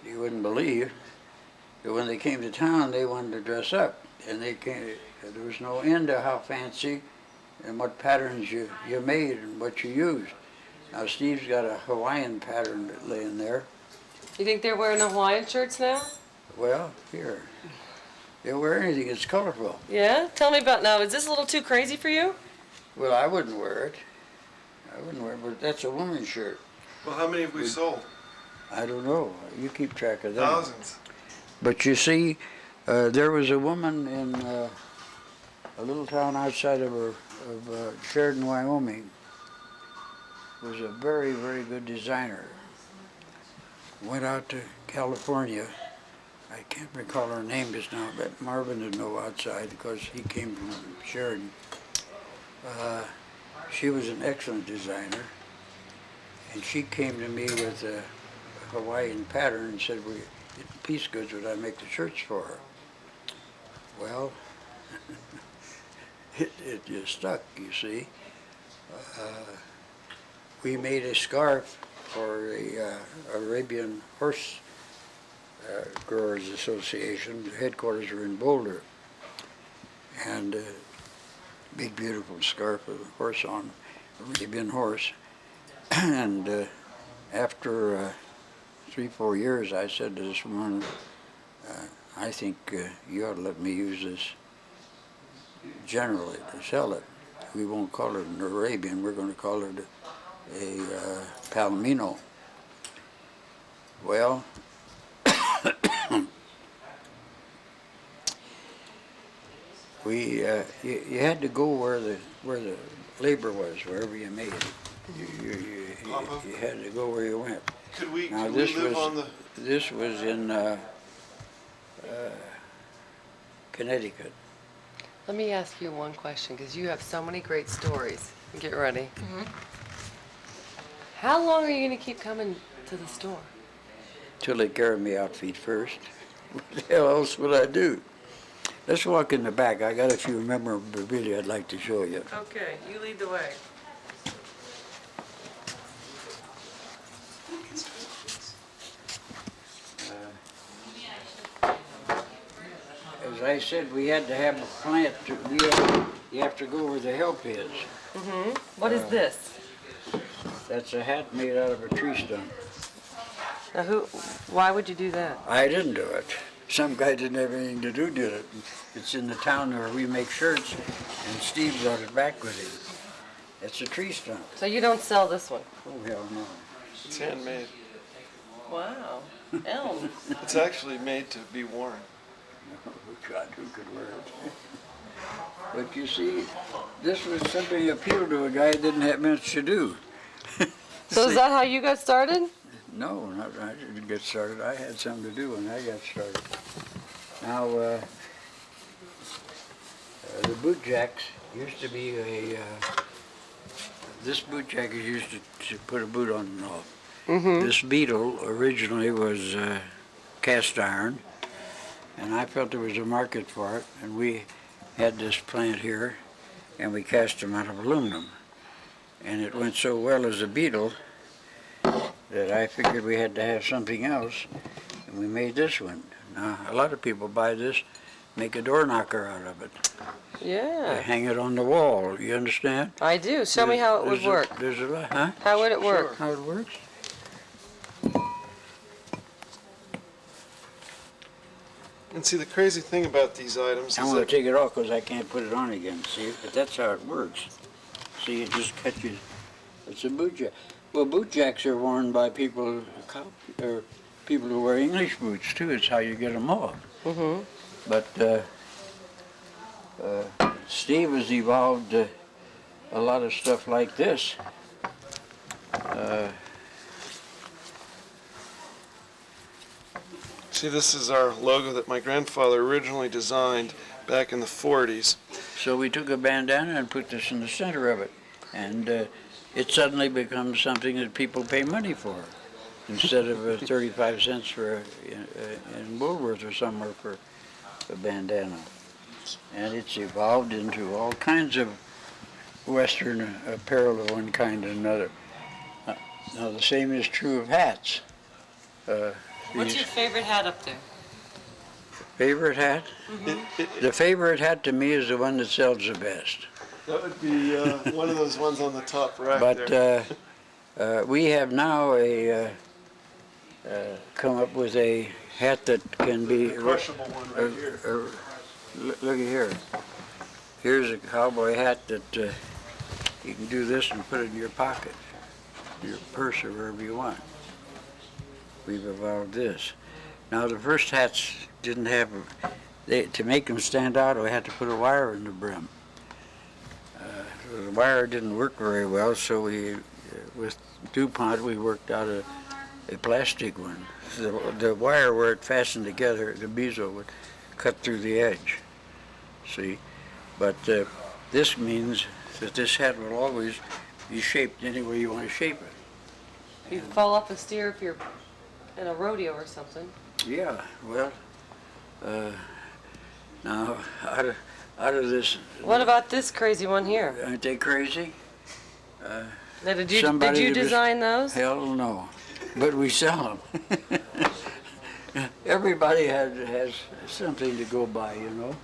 you wouldn't believe, that when they came to town, they wanted to dress up, and there was no end to how fancy and what patterns you made and what you used. Now Steve's got a Hawaiian pattern laying there. You think they're wearing the Hawaiian shirts now? Well, here. They'll wear anything that's colorful. Yeah? Tell me about now. Is this a little too crazy for you? Well, I wouldn't wear it. But that's a woman's shirt. Well, how many have we sold? I don't know. You keep track of that. Thousands. But you see, there was a woman in a little town outside of Sheridan, Wyoming, who was a very, very good designer. Went out to California. I can't recall her name just now, but Marvin would know outside because he came from Sheridan. She was an excellent designer, and she came to me with a Hawaiian pattern and said, piece goods would I make the shirts for her? Well, it just stuck, you see. We made a scarf for the Arabian Horse Growers Association. The headquarters are in Boulder. And big beautiful scarf with a horse on, Arabian horse. And after 3, 4 years, I said to this woman, I think you ought to let me use this generally to sell it. We won't call it an Arabian, we're going to call it a Palomino. Well, you had to go where the labor was, wherever you made it. Papa? You had to go where you went. Could we Now live on the? this was in Connecticut. Let me ask you one question, because you have so many great stories. Get ready. How long are you going to keep coming to the store? Till they carry me out feet first. What the hell else would I do? Let's walk in the back. I got a few memorabilia I'd like to show you. Okay, you lead the way. As I said, we had to have a plant. You have to go where the help is. What is this? That's a hat made out of a tree stump. Now, why would you do that? I didn't do it. Some guy didn't have anything to do did it. It's in the town where we make shirts, and Steve brought it back with him. It's a tree stump. So you don't sell this one? Oh, hell no. It's handmade. Wow. Elm. It's actually made to be worn. Oh, God, who could wear it? But you see, this was something that appealed to a guy that didn't have much to do. So is that how you got started? No, I didn't get started. I had something to do when I got started. Now, the boot jacks used to be this boot jack is used to put a boot on and off. This beetle originally was cast iron, and I felt there was a market for it, and we had this plant here, and we cast them out of aluminum. And it went so well as a beetle that I figured we had to have something else, and we made this one. Now, a lot of people buy this, make a door knocker out of it. They Yeah. hang it on the wall, you understand? I do. Show me how it would work. There's a lot, huh? How would it work? How it works? And see, the crazy thing about these items I'm is going to that take it off because I can't put it on again, see? But that's how it works. See, it just catches. It's a boot jack. Well, boot jacks are worn by people, or people who wear English boots too. It's how you get them off. But Steve has evolved a lot of stuff like this. see, this is our logo that my grandfather originally designed back in the 40s. So we took a bandana and put this in the center of it, and it suddenly becomes something that people pay money for, instead of 35 cents for in Woolworth or somewhere for a bandana. And it's evolved into all kinds of Western apparel of one kind and another. Now the same is true of hats. What's These your favorite hat up there? favorite hat? The favorite hat to me is the one that sells the best. That would be one of those ones on the top rack there. But we have now come up with a hat that can be. The crushable one right here. Look at here. Here's a cowboy hat that you can do this and put it in your pocket, your purse, or wherever you want. We've evolved this. Now the first hats didn't have, to make them stand out, we had to put a wire in the brim. The wire didn't work very well, so we, with DuPont, we worked out a plastic one. The wire where it fastened together, the bezel would cut through the edge, see? But this means that this hat will always be shaped any way you want to shape it. You'd fall off a steer if you're in a rodeo or something. Yeah, well, now, out of this, What about this crazy one here? aren't they crazy? Now, did you Somebody that was- design those? Hell no, but we sell them. Everybody has something to go by, you know.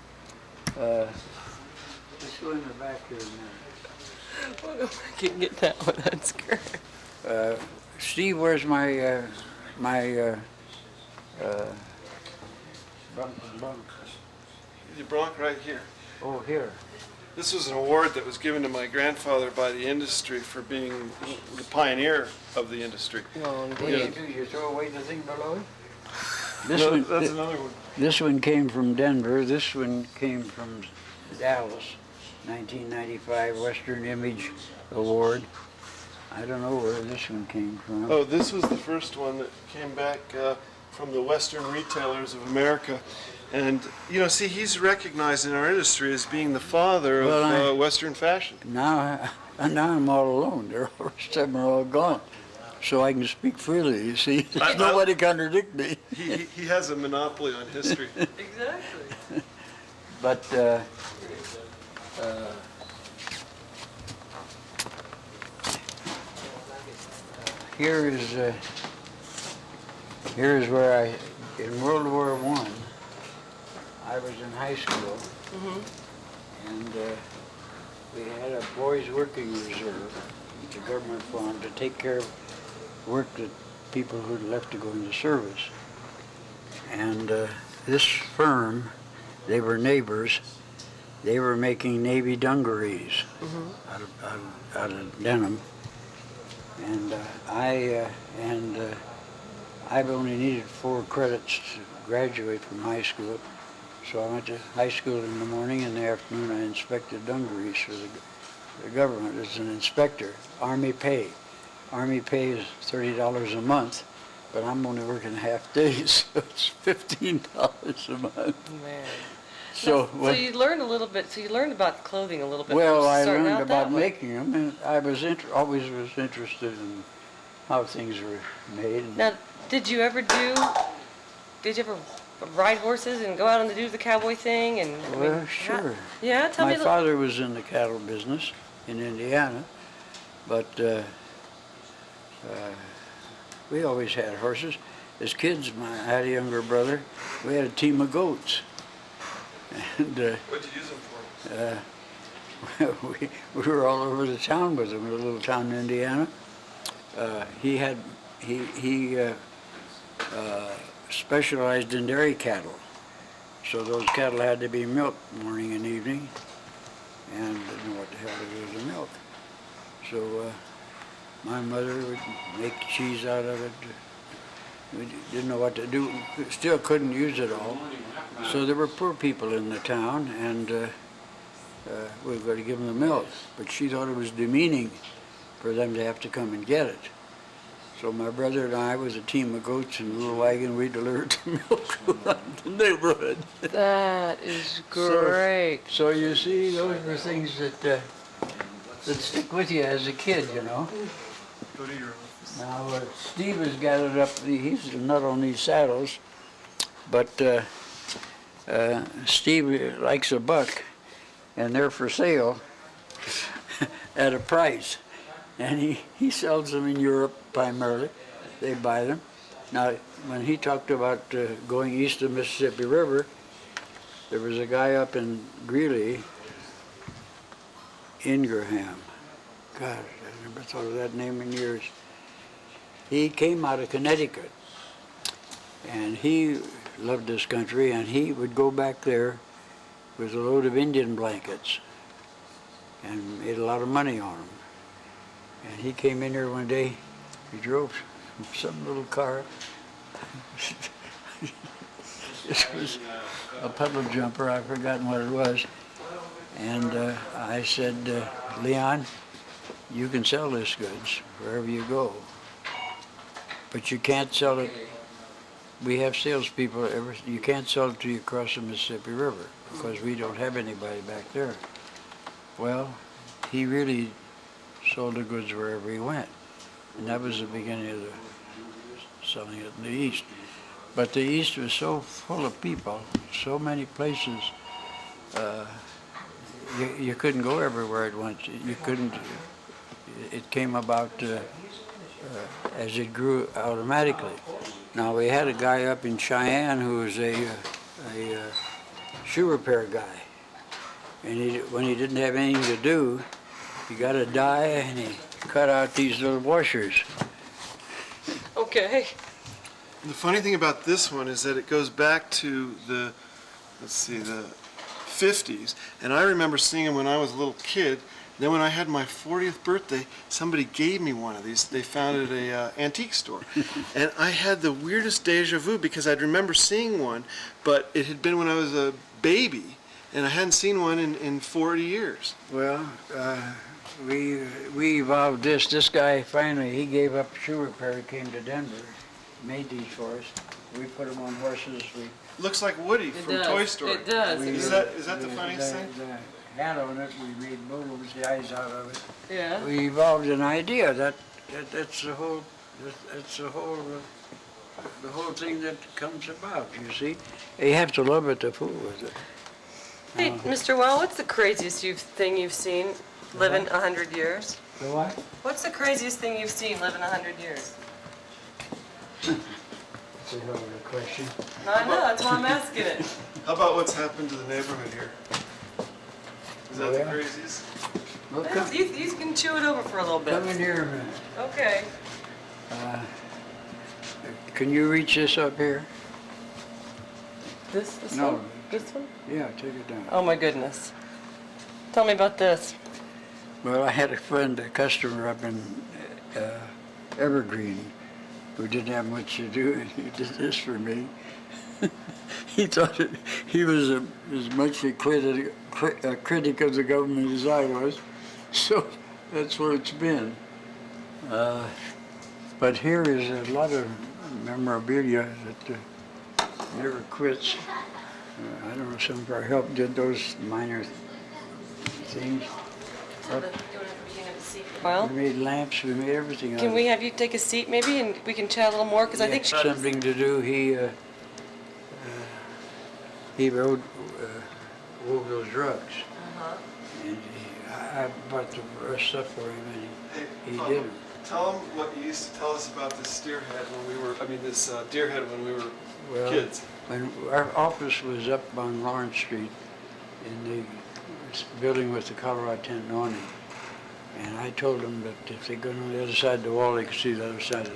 Let's go in the back here a minute. I can get that one. That's great. Steve, where's my bunk? The bronc right here. Oh, here. This was an award that was given to my grandfather by the industry for being the pioneer of the industry. Oh, indeed. You throw away the thing below? No, that's another one. This one came from Denver. This one came from Dallas, 1995 Western Image Award. I don't know where this one came from. Oh, this was the first one that came back from the Western Retailers of America. And, you know, see, he's recognized in our industry as being the father Well, of Western fashion. Now I'm all alone. The rest of them are all gone. So I can speak freely, you see. There's nobody contradict me. He has a monopoly on history. Exactly. But here is where in World War I was in high school, and we had a boys' working reserve, the government fund, to take care of work that people who'd left to go into service. And this firm, they were neighbors. They were making Navy dungarees out of denim, and I've only needed 4 credits to graduate from high school. So I went to high school in the morning. In the afternoon, I inspected dungarees for the government as an inspector. Army pay. Army pay is $30 a month, but I'm only working half days, so it's $15 a month. man. So, So you learned a little bit, so you learned about clothing a little bit. well, from I starting learned out about that way. making them, and I was always was interested in how things were made. And Now, did you ever ride horses and go out and do the cowboy thing? And I mean, well, sure. Yeah, tell My me a little. father was in the cattle business in Indiana, but we always had horses. As kids, I had a younger brother. We had a team of goats. And What'd you use them for? we were all over the town with him, in a little town in Indiana. He specialized in dairy cattle. So those cattle had to be milked morning and evening, and didn't know what the hell it was to milk. So my mother would make cheese out of it. We didn't know what to do. Still couldn't use it all. So there were poor people in the town, and we were going to give them the milk. But she thought it was demeaning for them to have to come and get it. So my brother and I, with a team of goats and a little wagon, we delivered the milk around the neighborhood. That is great. So you see, those are things that stick with you as a kid, you know. Go to your office. Now, Steve has gathered up, he's not on these saddles, but Steve likes a buck, and they're for sale at a price. And he sells them in Europe primarily. They buy them. Now, when he talked about going east of the Mississippi River, there was a guy up in Greeley, Ingraham. God, I never thought of that name in years. He came out of Connecticut, and he loved this country, and he would go back there with a load of Indian blankets and made a lot of money on them. And he came in here one day, he drove some little car. This was a puddle jumper, I've forgotten what it was. And I said, Leon, you can sell this goods wherever you go, but you can't sell it. We have salespeople, you can't sell it till you cross the Mississippi River, because we don't have anybody back there. Well, he really sold the goods wherever he went. And that was the beginning of selling it in the East. But the East was so full of people, so many places, you couldn't go everywhere at once. You couldn't, it came about as it grew automatically. Now, we had a guy up in Cheyenne who was a shoe repair guy. And when he didn't have anything to do, he got a die and he cut out these little washers. Okay. The funny thing about this one is that it goes back to the 50s, and I remember seeing them when I was a little kid. Then when I had my 40th birthday, somebody gave me one of these. They found it at a antique store. And I had the weirdest deja vu because I'd remember seeing one, but it had been when I was a baby, and I hadn't seen one in 40 years. Well, we evolved this. This guy finally, he gave up shoe repair. He came to Denver, made these for us. We put them on horses. We Looks like Woody from Toy Story. It does. We- Is that the funniest thing? The hat on it, we made bulbs, the eyes out of it. Yeah. We evolved an idea that's the whole the whole thing that comes about. You see, you have to love it to fool with it. Hey, Mr. Well, what's the craziest thing you've seen living 100 years? The what? What's the craziest thing you've seen living 100 years? That's a hell of a question. I know, that's why I'm asking it. How about what's happened to the neighborhood here? Is that Oh, the yeah? craziest? Well, Well, you can chew it over for a little come in bit. here a minute. Okay. Can you reach this up here? This No. one? This one? Yeah, take it down. Oh my goodness. Tell me about this. Well, I had a friend, a customer up in Evergreen, who didn't have much to do, and he did this for me. He thought he was as much a critic of the government as I was, so that's where it's been. But here is a lot of memorabilia that never quits. I don't know, some of our help did those minor things. Well, We made lamps, we made everything. out can of we it. have you take a seat maybe and we can chat a little more? Because I think He had something to do. He wove those rugs. And I bought the rest stuff for him, and he did them. Tell them what you used to tell us about this deer head when we were Well, kids. when our office was up on Lawrence Street in the building with the Colorado tent awning, and I told them that if they go on the other side of the wall, they could see the other side of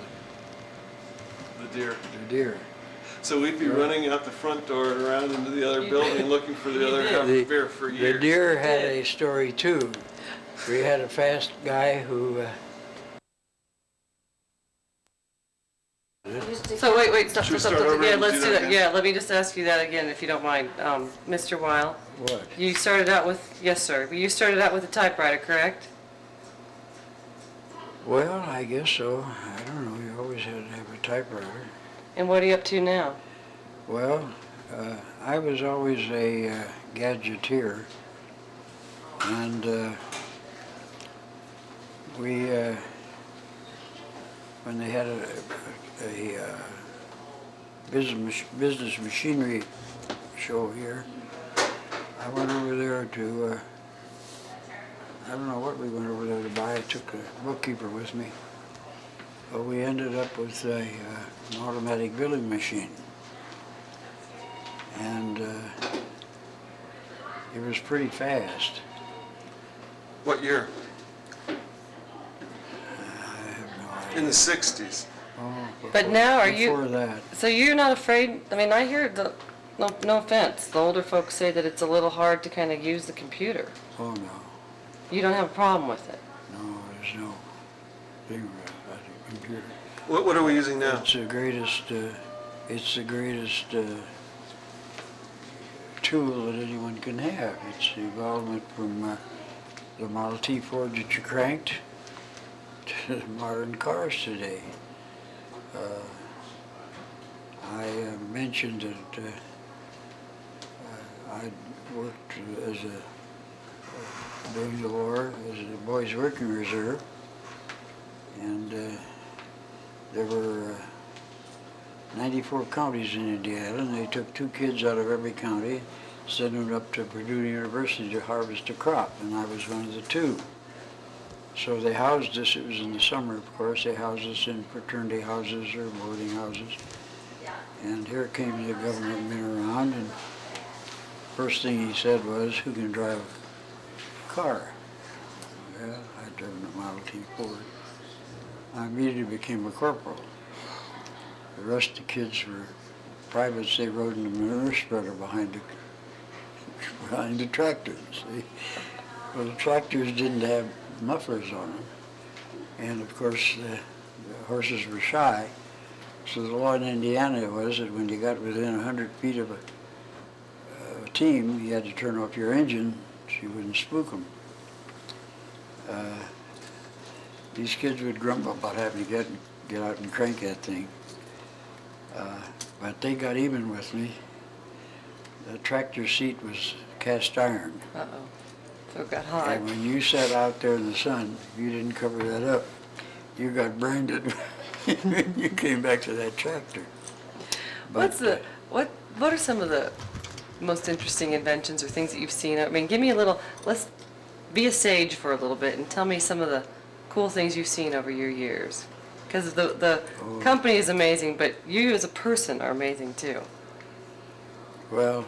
The deer. the deer. So we'd be running out the front door and around into the other building looking for the other half of beer for years. The deer had a story too. We had a fast guy who. So wait, stop Should we for start something. over Yeah, and let's do do that that. again? Yeah, let me just ask you that again, if you don't mind. Mr. Weil, What? you started out with, yes, sir. You started out with a typewriter, correct? Well, I guess so. I don't know. You always had to have a typewriter. And what are you up to now? Well, I was always a gadgeteer, and we, when they had a business machinery show here, I went over there to, I don't know what we went over there to buy. I took a bookkeeper with me. But we ended up with an automatic billing machine. And it was pretty fast. What year? I have no idea. In the 60s. Oh, But now are you- Before that. So you're not afraid, I mean, I hear no offense, the older folks say that it's a little hard to kind of use the computer. Oh, no. You don't have a problem with it? No, there's no thing about the computer. What are we using now? It's the greatest tool that anyone can have. It's the evolvement from the Model T Ford that you cranked to the modern cars today. I mentioned that I worked during the war as a boys' working reserve, and there were 94 counties in Indiana, and they took 2 kids out of every county, sent them up to Purdue University to harvest a crop, and I was one of the 2. So they housed us, it was in the summer, of course, they housed us in fraternity houses or boarding houses. And here came the government men around, and first thing he said was, who can drive a car? Well, I'd driven a Model T Ford. I immediately became a corporal. The rest of the kids were privates. They rode in the manure spreader behind behind the tractors, see. Well, the tractors didn't have mufflers on them. And of course, the horses were shy. So the law in Indiana was that when you got within 100 feet of a team, you had to turn off your engine so you wouldn't spook them. These kids would grumble about having to get out and crank that thing. But they got even with me. The tractor seat was cast iron. Uh-oh. So it got hot. And when you sat out there in the sun, if you didn't cover that up, you got branded when you came back to that tractor. But, What are some of the most interesting inventions or things that you've seen? I mean, give me a little, let's be a sage for a little bit and tell me some of the cool things you've seen over your years. Because the company is amazing, but you as a person are amazing too. Well,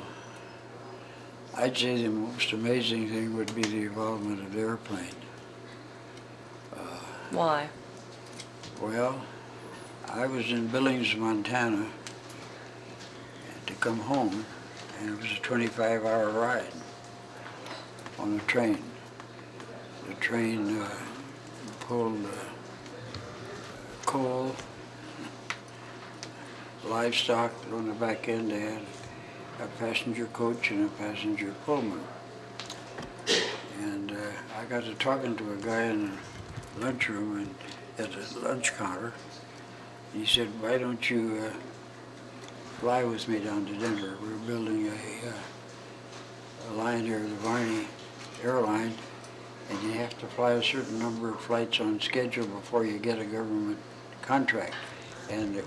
I'd say the most amazing thing would be the involvement of the airplane. Why? Well, I was in Billings, Montana to come home, and it was a 25-hour ride on a train. The train pulled coal, livestock on the back end. They had a passenger coach and a passenger Pullman. And I got to talking to a guy in the lunchroom and at the lunch counter. He said, "Why don't you fly with me down to Denver? We're building a line here, the Varney airline, and you have to fly a certain number of flights on schedule before you get a government contract." And the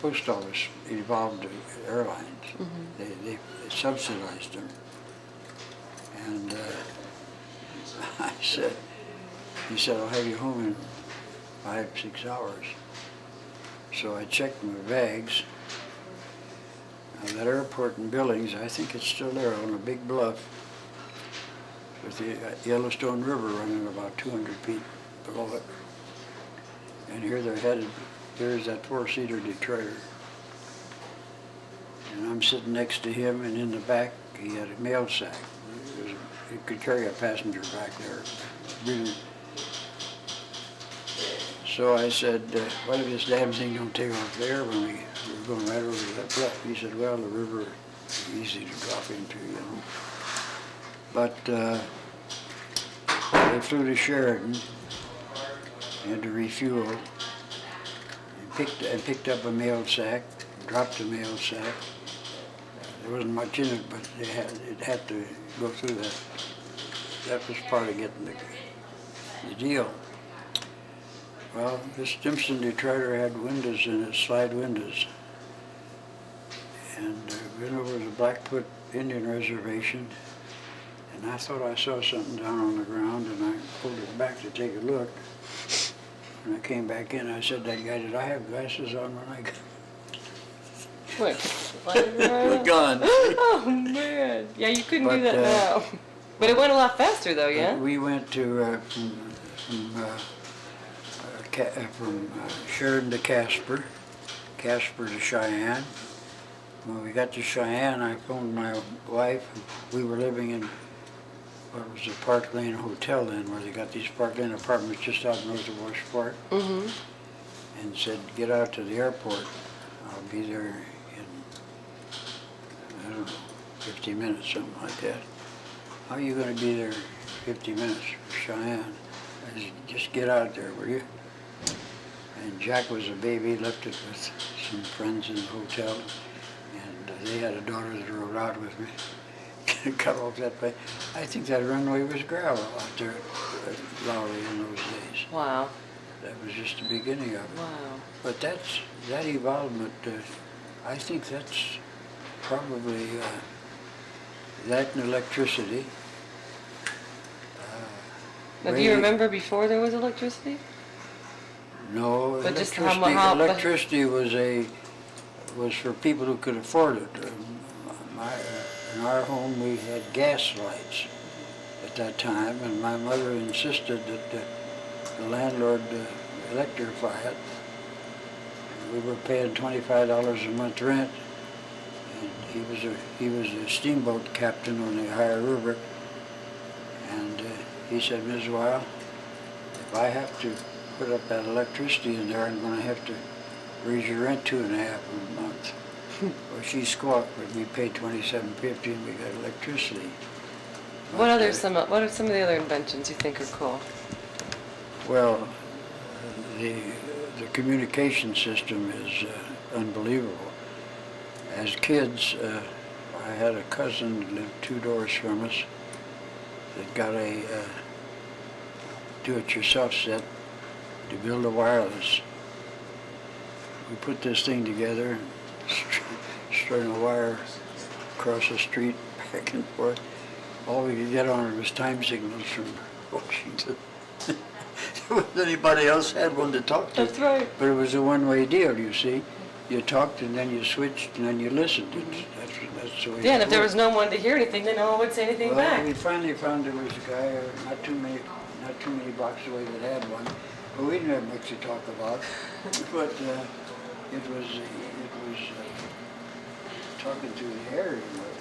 post office involved the airlines. They subsidized them. And he said, "I'll have you home in 5-6 hours." So I checked my bags. Now that airport in Billings, I think it's still there on a big bluff with the Yellowstone River running about 200 feet below it. And here they're headed, here's that 4-seater Detroiter. And I'm sitting next to him, and in the back, he had a mail sack. He could carry a passenger back there. Really. So I said, "What if this damn thing don't take off there when we're going right over that bluff?" He said, "Well, the river is easy to drop into, you know." But they flew to Sheridan, had to refuel, and picked up a mail sack, dropped the mail sack. There wasn't much in it, but it had to go through that. That was part of getting the deal. Well, this Stimson Detroiter had windows in it, slide windows. And went over to the Blackfoot Indian Reservation, and I thought I saw something down on the ground, and I pulled it back to take a look. When I came back in, I said to that guy, "Did I have glasses on when I got..." What? Gone. Oh man! Yeah, you couldn't do But, that now. But it went a lot faster though, yeah. We went to from Sheridan to Casper, Casper to Cheyenne. When we got to Cheyenne, I phoned my wife. We were living in what was the Park Lane Hotel then, where they got these Park Lane apartments just out north of Washport. And said, "Get out to the airport. I'll be there in, I don't know, 50 minutes, something like that." "How are you going to be there 50 minutes from Cheyenne?" I said, "Just get out there, will you?" And Jack was a baby, left it with some friends in the hotel, and they had a daughter that rode out with me. Cut off that way. I think that runway was gravel out there at Lowry in those days. Wow. That was just the beginning of it. Wow. But that evolvement, I think that's probably that and electricity. Now, do you remember before there was electricity? No, But just electricity was for people who could afford it. In our home, we had gas lights at that time, and my mother insisted that the landlord electrify it. We were paying $25 a month rent, and he was a steamboat captain on the Ohio River, and he said, Ms. Weil, if I have to put up that electricity in there, I'm going to have to raise your rent 2.5 a month. Well, she squawked, but we paid $27.50 and we got electricity. What But, are some of the other inventions you think are cool? Well, the communication system is unbelievable. As kids, I had a cousin that lived 2 doors from us that got a do-it-yourself set to build a wireless. We put this thing together, strung a wire across the street, back and forth. All we could get on it was time signals from Washington. There wasn't anybody else had one to talk to. That's right. But it was a one-way deal, you see. You talked and then you switched and then you listened. That's the way Yeah, and it if there was worked. no one to hear anything, then no one would say anything Well, back. we finally found there was a guy not too many blocks away that had one. But we didn't have much to talk about. But it was talking through the air. It was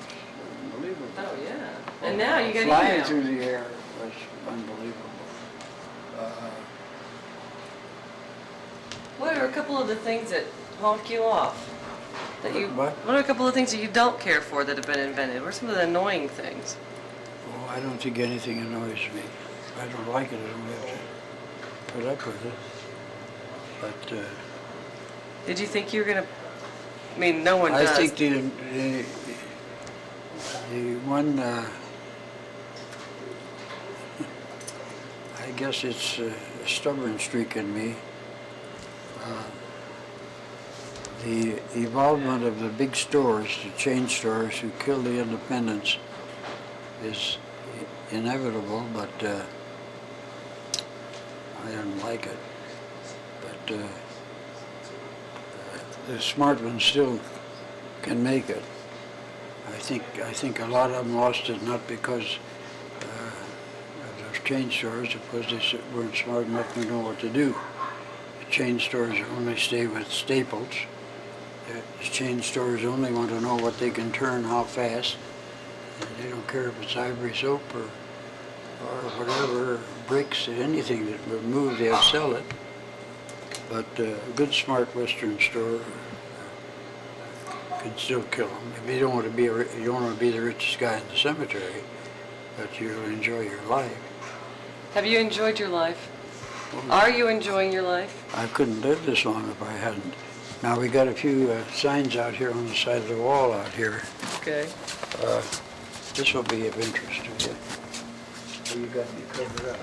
unbelievable. Oh, yeah. And now you got Flying email. through the air was unbelievable. What are a couple of the things that honk you off? What? What are a couple of things that you don't care for that have been invented? What are some of the annoying things? Oh, I don't think anything annoys me. If I don't like it, I don't have to put up with it. But Did you think you were gonna? I mean, no one I does. think the one, I guess it's a stubborn streak in me. The involvement of the big stores, the chain stores who kill the independents, is inevitable, but I don't like it. But the smart ones still can make it. I think a lot of them lost it not because of those chain stores, because they weren't smart enough to know what to do. The chain stores only stay with staples. The chain stores only want to know what they can turn, how fast. And they don't care if it's ivory soap or whatever, bricks, anything that would move, they'll sell it. But a good, smart Western store can still kill them. If you don't want to be you don't want to be the richest guy in the cemetery, but you'll enjoy your life. Have you enjoyed your life? Are you enjoying your life? I couldn't live this long if I hadn't. Now we got a few signs out here on the side of the wall out here. Okay. This will be of interest to you. So you got me covered up.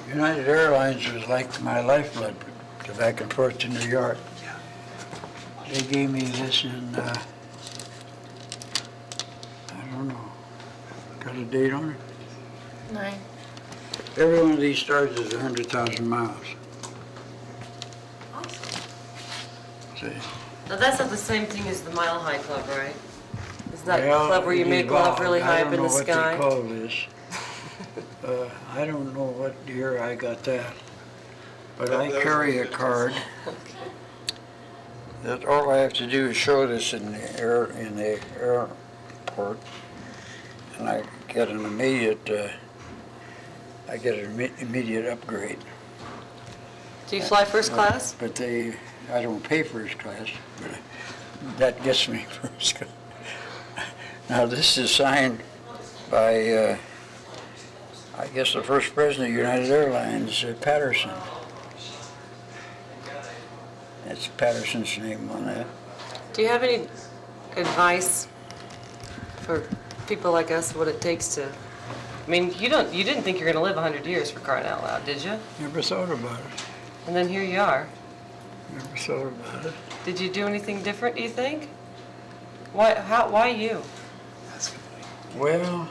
United Airlines was like my lifeblood to back and forth to New York. They gave me this in, I don't know, got a date on it? 9. Every one of these stars is 100,000 miles. See? Now that's not the same thing as the Mile High Club, right? It's not a Well, club where you it make love evolved. really high up in the I sky. don't know what they call this. I don't know what year I got that. But I carry a card that all I have to do is show this in the airport, and I get an immediate immediate upgrade. Do you fly first class? But I don't pay first class, but that gets me first class. Now this is signed by, I guess the first president of United Airlines, Patterson. That's Patterson's name on that. Do you have any advice for people like us, what it takes to, I mean, you didn't think you were going to live 100 years, for crying out loud, did you? Never thought about it. And then here you are. Never thought about it. Did you do anything different, do you think? Why you? Well,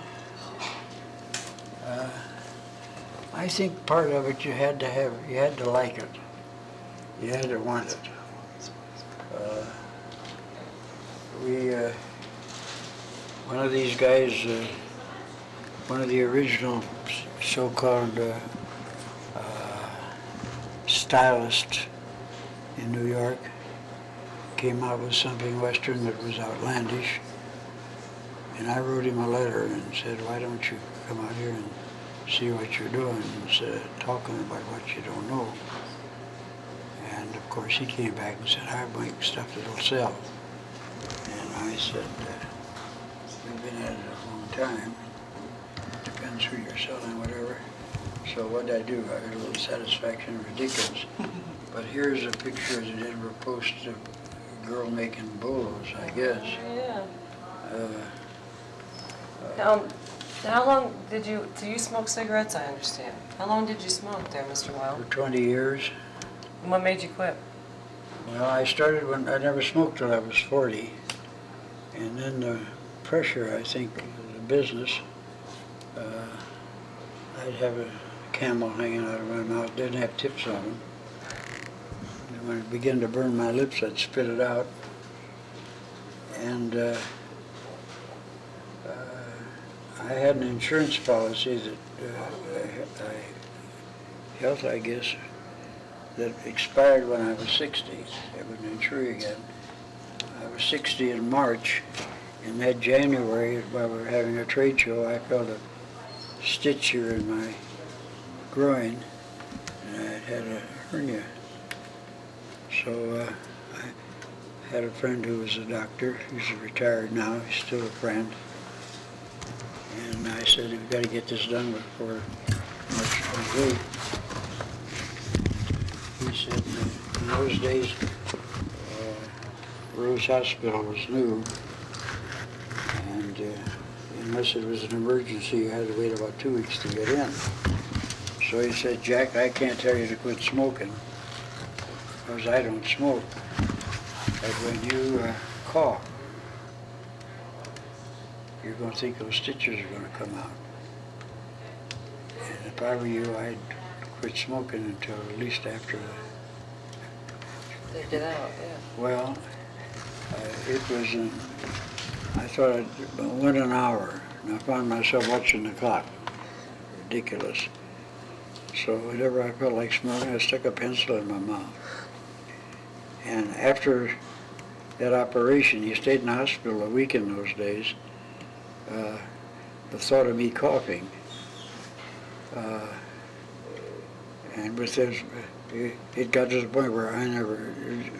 I think part of it you had to like it. You had to want it. One of these guys, one of the original so-called stylists in New York, came out with something Western that was outlandish. And I wrote him a letter and said, why don't you come out here and see what you're doing instead of talking about what you don't know. And of course he came back and said, I make stuff that'll sell. And I said, we've been at it a long time. Depends who you're selling, whatever. So what'd I do? I got a little satisfaction, ridiculous. But here's a picture that ever posted of a girl making bolos, I guess. Yeah. Uh, How long did you, do you smoke cigarettes, I understand? How long did you smoke there, Mr. for Wild? 20 years. And what made you quit? Well, I started when I never smoked till I was 40. And then the pressure, I think, of the business, I'd have a camel hanging out of my mouth, didn't have tips on them. And when it began to burn my lips, I'd spit it out. And I had an insurance policy that health, I guess, that expired when I was 60. It wouldn't insure you again. I was 60 in March. In that January, while we were having a trade show, I felt a stitch here in my groin, and I had a hernia. So I had a friend who was a doctor. He's retired now. He's still a friend. And I said, we've got to get this done before March 28th. He said, in those days, Rose Hospital was new, and unless it was an emergency, you had to wait about 2 weeks to get in. So he said, Jack, I can't tell you to quit smoking, because I don't smoke. But when you cough, you're going to think those stitches are going to come out. And if I were you, I'd quit smoking until at least after They get out, yeah. well, it was, I thought I'd went an hour, and I found myself watching the clock. Ridiculous. So whenever I felt like smoking, I stuck a pencil in my mouth. And after that operation, he stayed in the hospital a week in those days. The thought of me coughing, and with this, it got to the point where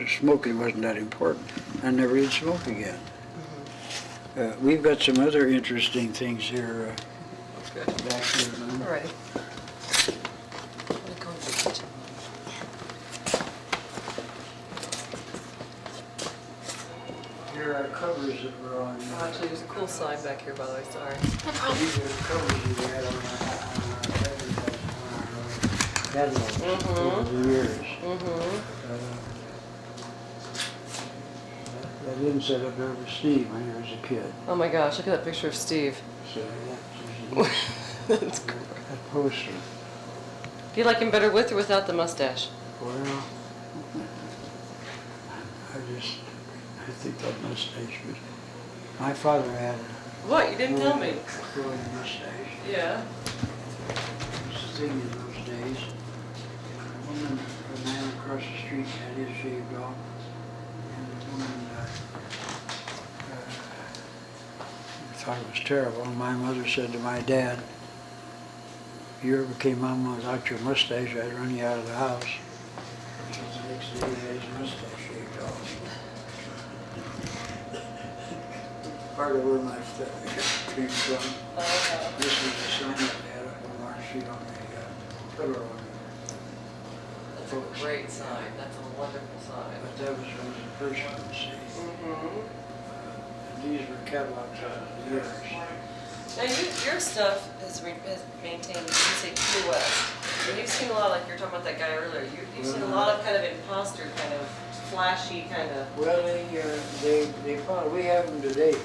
smoking wasn't that important. I never did smoke again. We've got some other interesting things here back here. All righty. I'm gonna go into the kitchen. Here are covers that were on. Oh, actually, there's a cool sign back here, by the way, sorry. These are the covers we had on our catalog over the years. I didn't set up there with Steve when he was a kid. Oh my gosh, look at that picture of Steve. So that's That's cool. a poster. Do you like him better with or without the mustache? Well, I think that mustache was. My father had a What? You didn't tell me. growing mustache. Yeah. It was a thing in those days. A man across the street had his shaved off, and the woman thought it was terrible. And my mother said to my dad, if you ever came home without your mustache, I'd run you out of the house. So the next day he had his mustache shaved off. Part of where my came from. This was the sign that they had up on our street on the pillar on That's a great sign. That's a wonderful sign. But that was when the first one, see. And these were catalogs over the years. Now, your stuff has maintained, you say Key West. And you've seen a lot, like you were talking about that guy earlier, you've seen a lot of kind of imposter, kind of flashy, kind of. Well, they found, we have them today.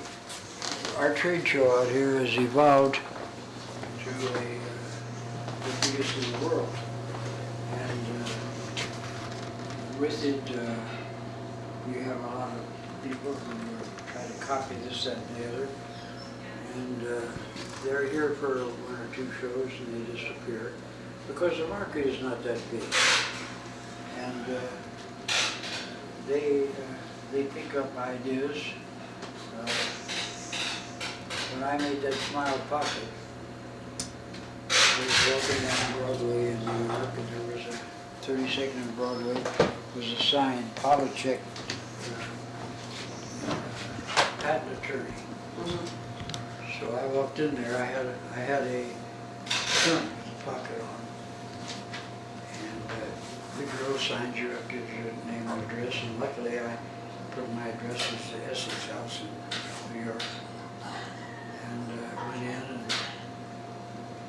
Our trade show out here has evolved to the biggest in the world. And with it, we have a lot of people who try to copy this, that, and the other. And they're here for 1 or 2 shows and they disappear because the market is not that big. And they pick up ideas. When I made that smile pocket, I was walking down Broadway in New York, and there was a 32nd and Broadway was a sign, Polachek, patent attorney. So I walked in there. I had a gun with a pocket on, and the girl signs you up, gives you a name and address, and luckily I put my address as the Essex House in New York. And went in, and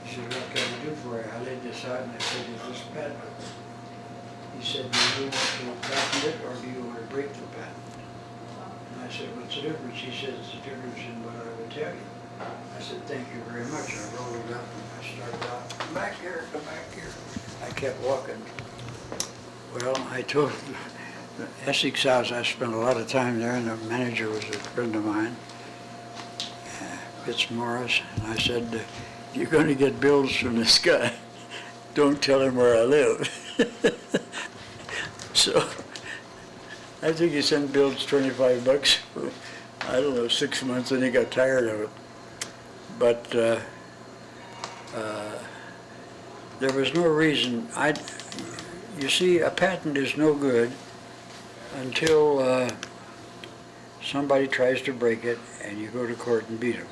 he said, "What can I do for you?" I laid this out, and I said, "Is this patent?" He said, "Do you want to patent it, or do you want to break the patent?" And I said, "What's the difference?" He said, "It's the difference in what I would tell you." I said, "Thank you very much." I rolled it up, and I started out, "Come back here, come back here." I kept walking. Well, I told the Essex House, I spent a lot of time there, and the manager was a friend of mine, Fitzmaurice, and I said, "You're going to get bills from this guy. Don't tell him where I live." So I think he sent bills $25 for, I don't know, 6 months, and he got tired of it. But there was no reason. You see, a patent is no good until somebody tries to break it and you go to court and beat them.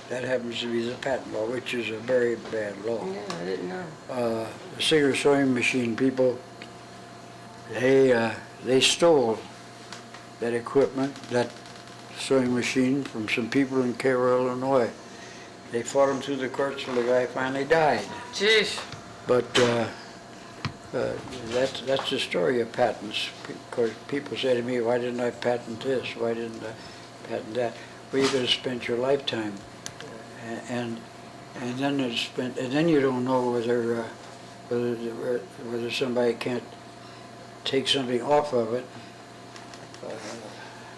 That happens to be the patent law, which is a very bad law. Yeah, I didn't know. The Singer sewing machine people, they stole that equipment, that sewing machine, from some people in Cairo, Illinois. They fought him through the courts till the guy finally died. Jeez. But that's the story of patents. Because people say to me, "Why didn't I patent this? Why didn't I patent that?" Well, you could have spent your lifetime, and then you don't know whether somebody can't take something off of it,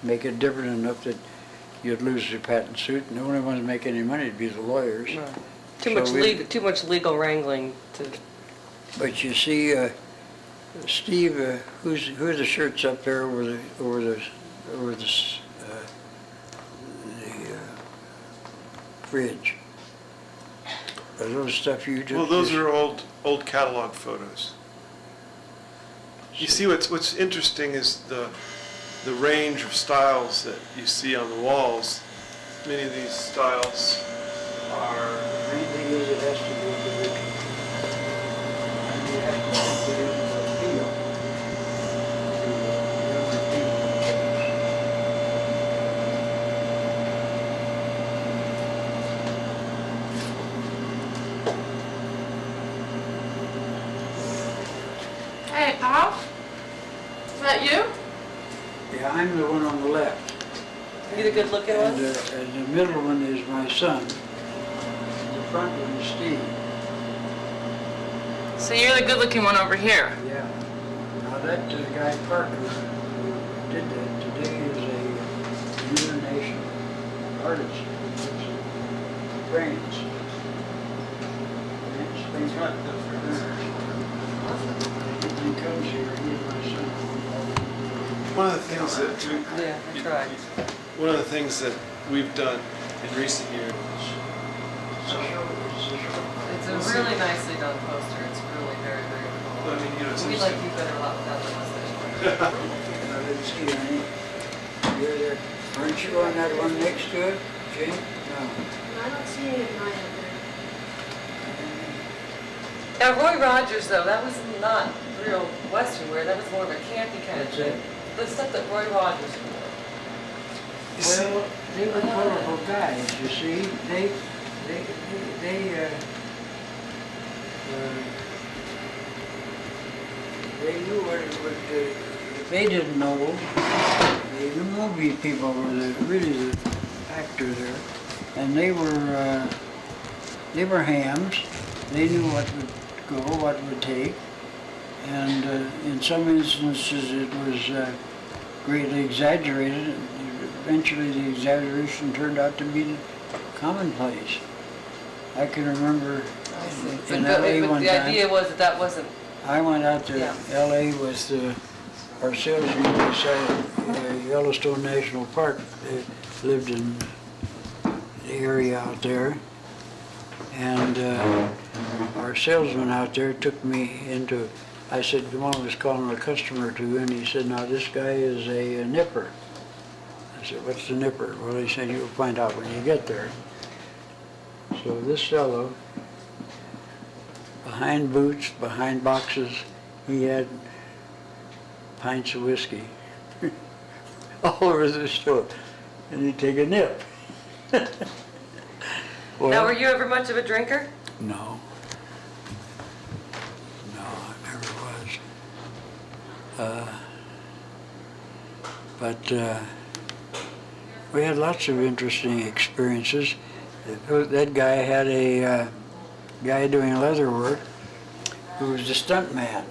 make it different enough that you'd lose your patent suit, and the only ones making any money would be the lawyers. Right. Too much legal wrangling to. But you see, Steve, who are the shirts up there over the fridge? Are those stuff you just? Well, those are old catalog photos. You see, what's interesting is the range of styles that you see on the walls. Many of these styles are. The main thing is it has to be the original. And you have to put it in the appeal to younger people. Hey, Pop? Is that you? Yeah, I'm the one on the left. You the good looking And, one? and the middle one is my son. And the front one is Steve. So you're the good looking one over here. Yeah. Now that guy Parker who did that today is a international artist. He lives in France. He comes here, he and my son. One of the things that Yeah, I tried. one of the things that we've done in recent years. It's a really nicely done poster. It's really very, very cool. I mean, you know, it's We like interesting. you better a lot without the mustache. I didn't see any. You're there. Aren't you on that one next to it, Jane? No. I don't see any of mine up Now, Roy Rogers, though, that was not real Western wear. That was more of a campy kind of That's thing. it. The stuff that Roy Rogers wore. You see, Well, they were colorful guys, you see. They knew what they didn't know. The movie people were really the actor there, and they were hams. They knew what would go, what would take, and in some instances it was greatly exaggerated. And eventually, the exaggeration turned out to be commonplace. I can remember in But LA one the time. idea was that wasn't. I went out to Yeah. LA with our salesman beside Yellowstone National Park lived in the area out there. And our salesman out there took me into, I said, come on, let's call a customer or two. And he said, now this guy is a nipper. I said, what's the nipper? Well, he said, you'll find out when you get there. So this fellow, behind boots, behind boxes, he had pints of whiskey all over the store. And he'd take a nip. Well, Now, were you ever much of a drinker? no. No, I never was. But we had lots of interesting experiences. That guy had a guy doing leather work who was the stunt man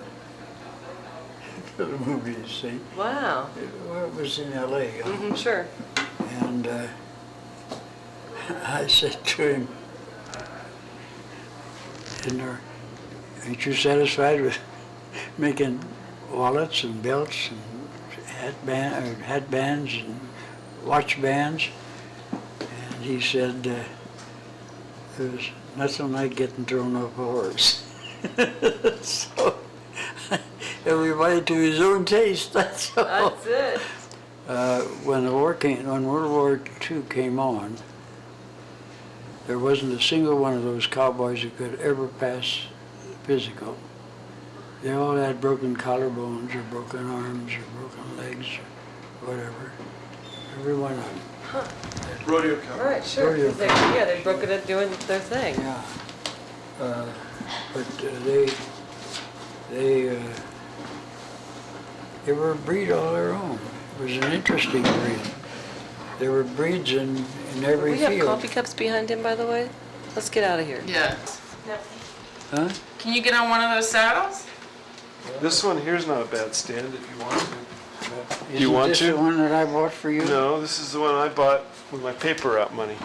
for the movies, see? Wow. It was in L.A. Mm-hmm, sure. And I said to him, ain't you satisfied with making wallets and belts and hat bands and watch bands? And he said, there's nothing like getting thrown off a horse. So, everybody to his own taste, that's all. That's it. When World War II came on, there wasn't a single one of those cowboys that could ever pass physical. They all had broken collarbones or broken arms or broken legs or whatever. Every one of them. Rodeo All cowboy. right, sure. Rodeo 'Cause they broke it up doing their thing. Yeah. But they were a breed all their own. It was an interesting breed. There were breeds in every We have field. coffee cups behind him, by the way. Let's get out of here. Yeah. Huh? Can you get on one of those saddles? This one here's not a bad stand if you want to. Isn't want this to? the one that I bought for you? No, this is the one I bought with my paper route money.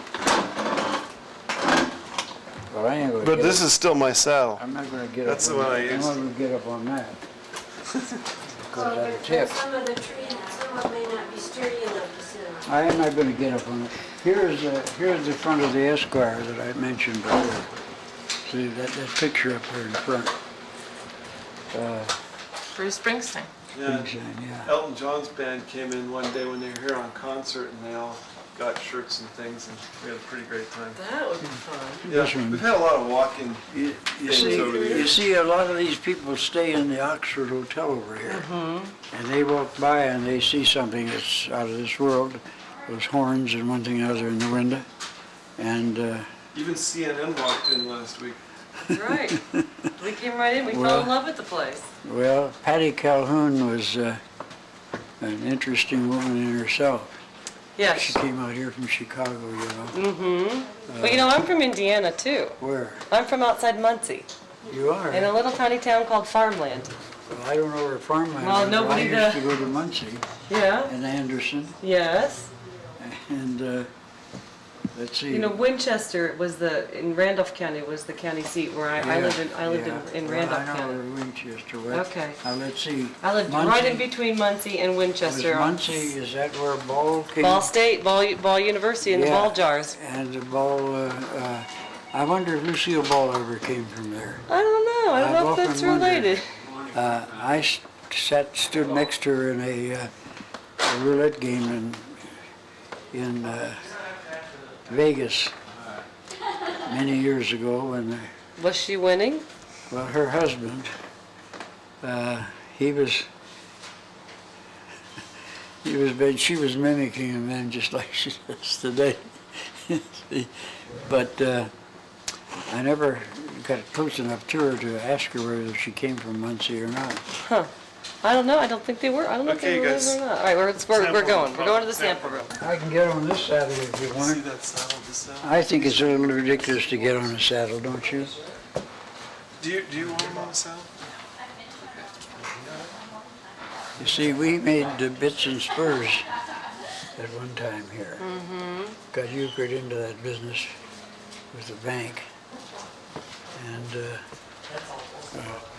Well, I ain't gonna But get this up. is still my saddle. I'm not gonna get That's up the on one I that. I'm use. not gonna get up on that. Well, Because that'll but tip. some of the trees, some of them may not be sturdy enough to sit on. I am not gonna get up on it. Here's the front of the Esquire that I mentioned before. See, that picture up there in front. Bruce Springsteen. Yeah. Yeah. Elton John's band came in one day when they were here on concert, and they all got shirts and things, and we had a pretty great time. That would be fun. Yeah, This one. we've had a lot of walking. You Things over the you years. see, a lot of these people stay in the Oxford Hotel over here. And they walk by and they see something that's out of this world. Those horns and one thing or another in the window. And Even CNN walked in last week. That's right. We came right in. We fell Well- in love with the place. well, Patty Calhoun was an interesting woman in herself. Yes. She came out here from Chicago, you know. Mm-hmm. Well, you know, I'm from Indiana, too. Where? I'm from outside Muncie, You are? in a little tiny town called Farmland. Well, I don't know where farmland Well, is. nobody I used the- to go to Muncie Yeah. and Anderson. Yes. And let's see. You know, Winchester was in Randolph County was the county seat where I lived in Randolph I know County. where Winchester was. Okay. Now let's see. I lived Muncie- right in between Muncie and Was Winchester. Muncie, is that where Ball came? Ball State, Ball University, and the Yeah. ball jars. And the Ball, I wonder if Lucille Ball ever came from there. I don't know. I don't I've know if that's often wondered. related. I stood next to her in a roulette game in Vegas many years ago when, Was she winning? well, her husband, he was bad. She was mimicking him then just like she does today. See? But I never got close enough to her to ask her whether she came from Muncie or not. Huh. I don't know. I don't think they were. I don't know if Okay, they were guys. or not. All right, we're Sample going. We're room. going to the sample room. I can get on this saddle if you See want. that saddle, this saddle? I think it's a little ridiculous to get on a saddle, don't you? Do you want him on a saddle? You see, we made bits and spurs at one time here. Got euchred into that business with the bank. And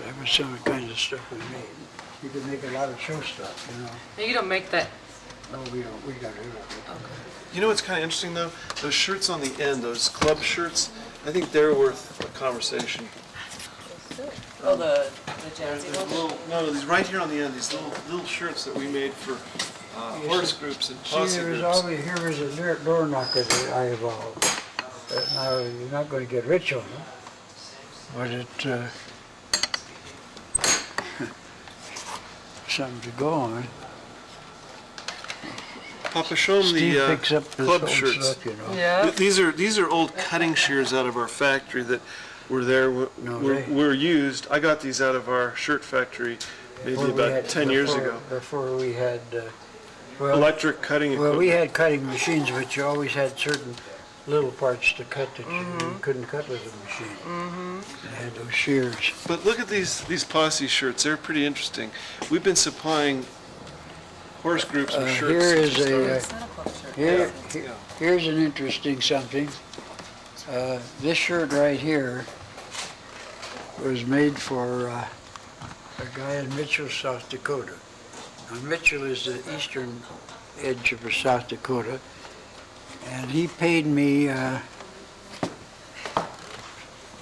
that was some of the kind of stuff we made. You can make a lot of show stuff, you know. Now, you don't make that. No, we don't, we got it. You know what's kind of interesting though? Those shirts on the end, those club shirts, I think they're worth a conversation. Oh, the There's jazzy little, no, these right here on the end, these little shirts that we made for horse groups and See, posse there was groups. always, here was a door knocker that I evolved. Now, you're not going to get rich on them, but it's something to go on. Papa, show them Steve the picks up this club old shirts. stuff, you know. Yeah. These are old cutting shears out of our factory that were there, were used. I got these out of our shirt factory maybe Before we about had- 10 years before- ago. Before we had, well, Electric cutting well, we equipment. had cutting machines, but you always had certain little parts to cut that you couldn't cut with a machine. They had those shears. But look at these posse shirts. They're pretty interesting. We've been supplying horse groups with shirts. Here is since we a, started. here's an interesting something. This shirt right here was made for a guy in Mitchell, South Dakota. Now, Mitchell is the eastern edge of South Dakota, and he paid me,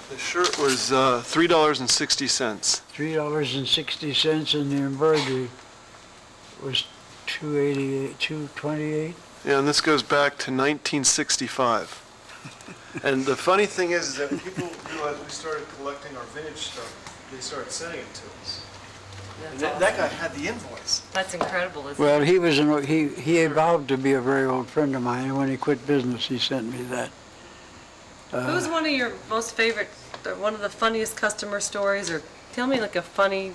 The shirt was $3.60. $3.60, and the embroidery was $2.28. Yeah, and this goes back to 1965. And the funny thing is that when people realized we started collecting our vintage stuff, they started sending it to us. And that guy had the invoice. That's incredible, isn't Well, he was he evolved to be a very old friend of mine, and when he quit business, he sent me that. it? Who's one of your most favorite, or one of the funniest customer stories, or tell me like a funny,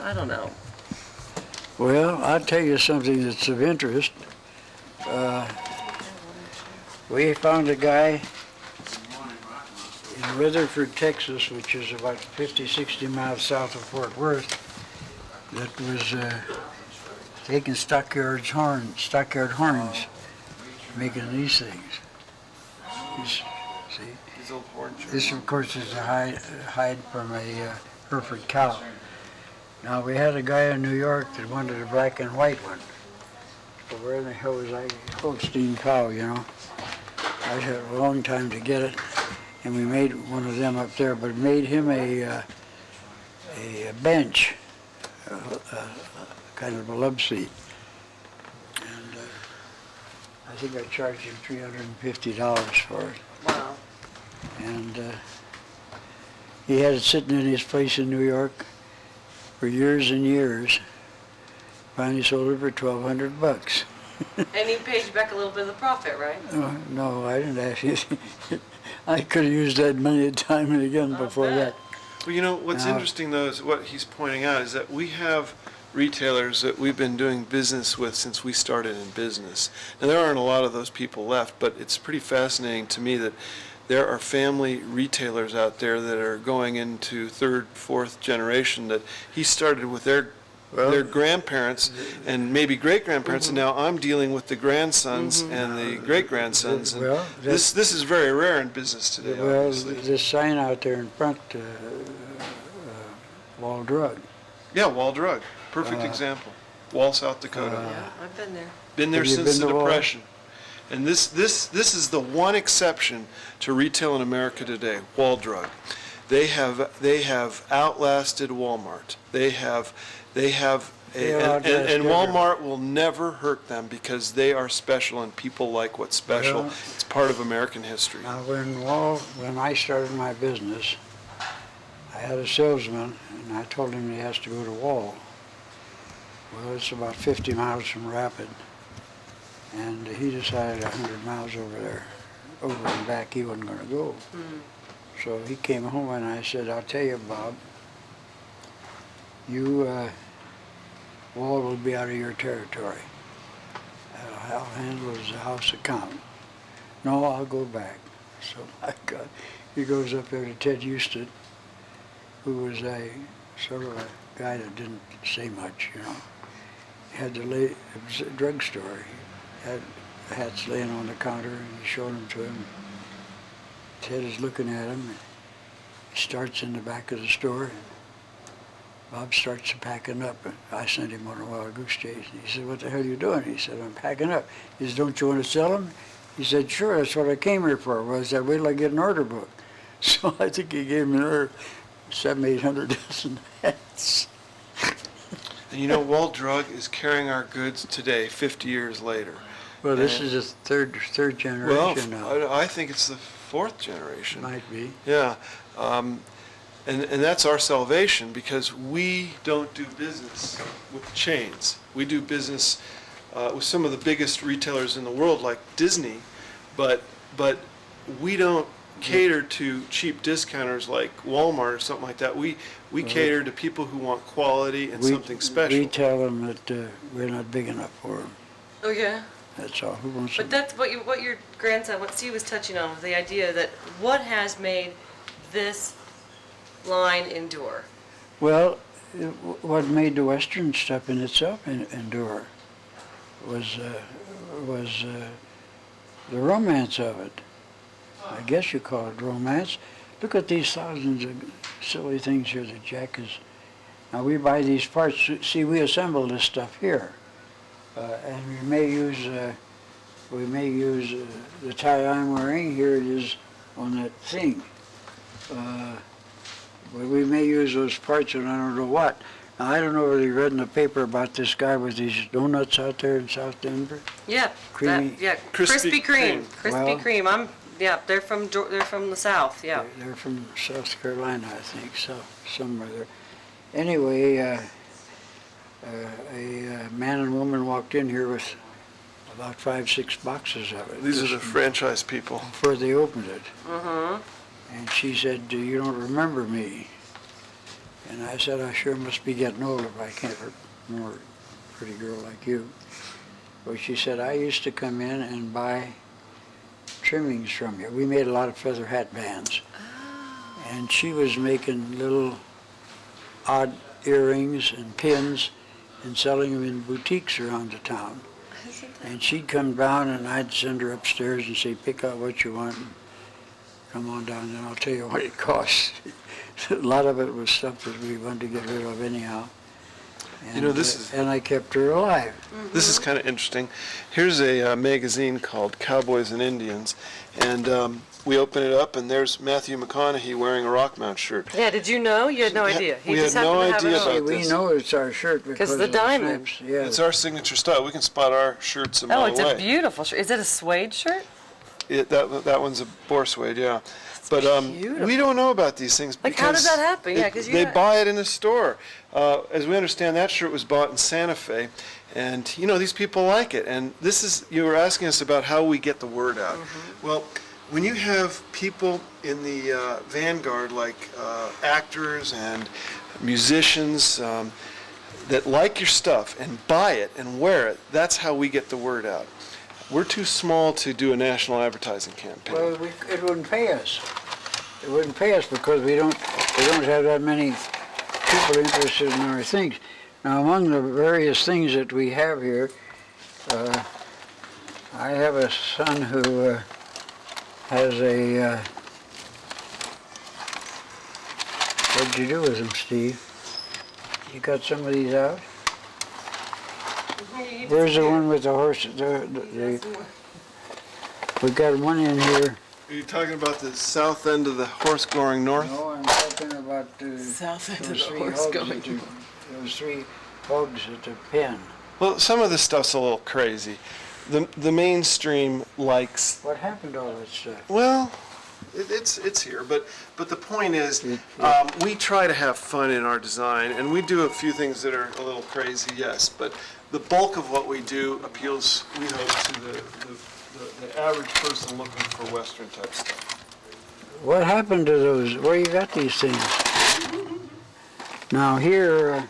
I don't know. Well, I'll tell you something that's of interest. We found a guy in Rutherford, Texas, which is about 50, 60 miles south of Fort Worth, that was taking stockyard horns, making these things. See? These old horn shirts. This, of course, is a hide from a Hereford cow. Now, we had a guy in New York that wanted a black and white one. But where in the hell was I? Holstein cow, you know. I had a long time to get it, and we made one of them up there, but made him a bench, kind of a love seat. And I think I charged him $350 for it. Wow. And he had it sitting in his place in New York for years and years. Finally sold it for $1,200. And he paid you back a little bit of the profit, right? No, I didn't ask you. I could have used that money time and again before that. Well, you know, what's Now- interesting though is what he's pointing out is that we have retailers that we've been doing business with since we started in business. Now, there aren't a lot of those people left, but it's pretty fascinating to me that there are family retailers out there that are going into third, fourth generation that he started with their grandparents and maybe great-grandparents, and now I'm dealing with the grandsons and the great-grandsons. And Well, this is very rare in business today, Well, obviously. this sign out there in front, Wall Drug. Yeah, Wall Drug, perfect example. Wall, South Dakota. Yeah, I've been there. Been there Have you since been the to Wall? Depression. And this is the one exception to retail in America today, Wall Drug. They have outlasted Walmart. And Walmart will never hurt them because they are special and people like what's special. Well- It's part of American history. Now, when I started my business, I had a salesman, and I told him he has to go to Wall. Well, it's about 50 miles from Rapid, and he decided 100 miles over there, over and back, he wasn't going to go. So he came home, and I said, I'll tell you, Bob, Wall will be out of your territory. I'll handle his house account. No, I'll go back. So he goes up there to Ted Houston, who was a sort of a guy that didn't say much, you know. It was a drugstore. He had the hats laying on the counter, and he showed them to him. Ted is looking at him. He starts in the back of the store. Bob starts packing up. I sent him on a wild goose chase. And he said, what the hell are you doing? He said, I'm packing up. He said, don't you want to sell them? He said, sure, that's what I came here for. Well, I said, wait till I get an order book. So I think he gave me an order, 700-800 dozen hats. And you know, Walt Drug is carrying our goods today, 50 years later. Well, this And- is the third Well, generation now. I think it's the fourth generation. Might be. Yeah. And that's our salvation, because we don't do business with chains. We do business with some of the biggest retailers in the world, like Disney, but we don't cater to cheap discounters like Walmart or something like that. We cater to people who want quality and something special. We tell them that we're not big enough for them. Oh, yeah? That's all. Who wants But them? that's what your grandson, what Steve was touching on, the idea that what has made this line endure? Well, what made the Western stuff in itself endure was the romance of it. I guess you call it romance. Look at these thousands of silly things here that Jack is. Now we buy these parts. See, we assemble this stuff here, and we may use the tie I'm wearing. Here it is on that thing. But we may use those parts, and I don't know what. Now I don't know whether you read in the paper about this guy with these donuts out there in South Denver. Yeah, Creamy. Krispy Kreme. Krispy Well- Kreme. They're from the South. Yeah. They're from South Carolina, I think, so somewhere there. Anyway, a man and woman walked in here with about 5-6 boxes of it. These are just the franchise people. before they opened it. Mm-hmm. And she said, you don't remember me. And I said, I sure must be getting old if I can't remember a pretty girl like you. Well, she said, I used to come in and buy trimmings from you. We made a lot of feather hat bands. And she was making little odd earrings and pins and selling them in boutiques around the town. And she'd come down and I'd send her upstairs and say, pick out what you want and come on down and I'll tell you what it costs. A lot of it was stuff that we wanted to get rid of anyhow. And, You know, this is- and I kept her alive. This is kind of interesting. Here's a magazine called Cowboys and Indians, and we open it up, and there's Matthew McConaughey wearing a Rockmont shirt. Yeah. Did you know? You had no idea. He we just had no happened to have idea it on. about We this. know it's our shirt because the of diamond. snaps. Yeah. It's our signature style. We can spot our shirts a mile Oh, it's away. a beautiful shirt. Is it a suede shirt? That one's a boar suede, yeah. But beautiful. we don't know about these things Like, how because did that happen? Yeah, 'cause they buy it in a store. As we understand, that shirt was bought in Santa Fe, and you know these people like it. And this is, you were asking us about how we get the word out. Well, when you have people in the vanguard like actors and musicians that like your stuff and buy it and wear it, that's how we get the word out. We're too small to do a national advertising campaign. Well, it wouldn't pay us. It wouldn't pay us because we don't have that many people interested in our things. Now, among the various things that we have here, I have a son who has a. What'd you do with him, Steve? You got some of these out? Where's the one with the horse? We got one in here. Are you talking about the south end of the horse going north? No, I'm talking about South end of those the three horse hogs going at the- those three hogs at the pen. Well, some of this stuff's a little crazy. The mainstream likes, What happened to all that stuff? well, it's here, but the point is, we try to have fun in our design, and we do a few things that are a little crazy, yes, but the bulk of what we do appeals, we hope, to the average person looking for Western type stuff. What happened to those? Where you got these things? Now here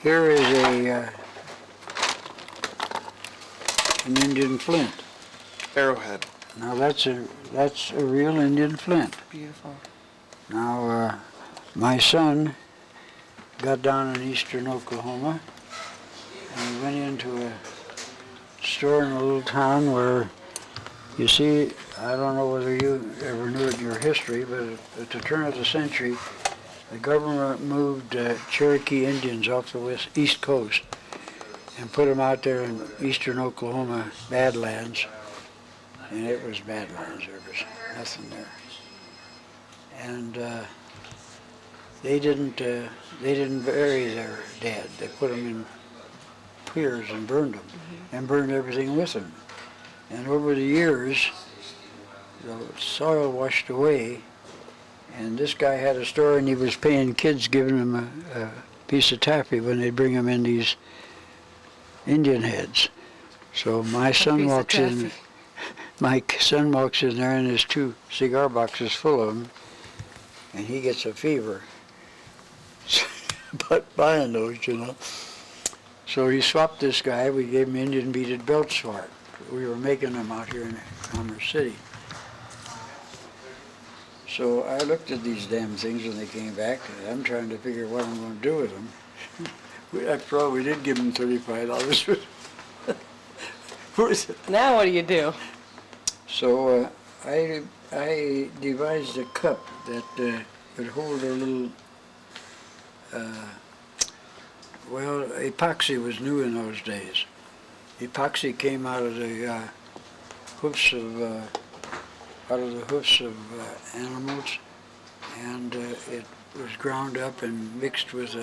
is an Indian flint. Arrowhead. Now that's a real Indian flint. Beautiful. Now my son got down in eastern Oklahoma and he went into a store in a little town where, you see, I don't know whether you ever knew it in your history, but at the turn of the century, the government moved Cherokee Indians off the east coast and put them out there in eastern Oklahoma, Badlands, and it was Badlands. There was nothing there, and they didn't bury their dead. They put them in piers and burned them, and burned everything with them. And over the years, the soil washed away, and this guy had a store, and he was paying kids, giving them a piece of taffy when they bring them in these Indian heads. So my son walks in. My son walks in there, and there's 2 cigar boxes full of them, and he gets a fever. But buying those, you know. So he swapped this guy. We gave him Indian beaded belts for it. We were making them out here in Commerce City. So I looked at these damn things when they came back, and I'm trying to figure what I'm going to do with them. After all, we did give them $35. Now what do you do? So I devised a cup that could hold a little, well, epoxy was new in those days. Epoxy came out of the hoofs of animals, and it was ground up and mixed with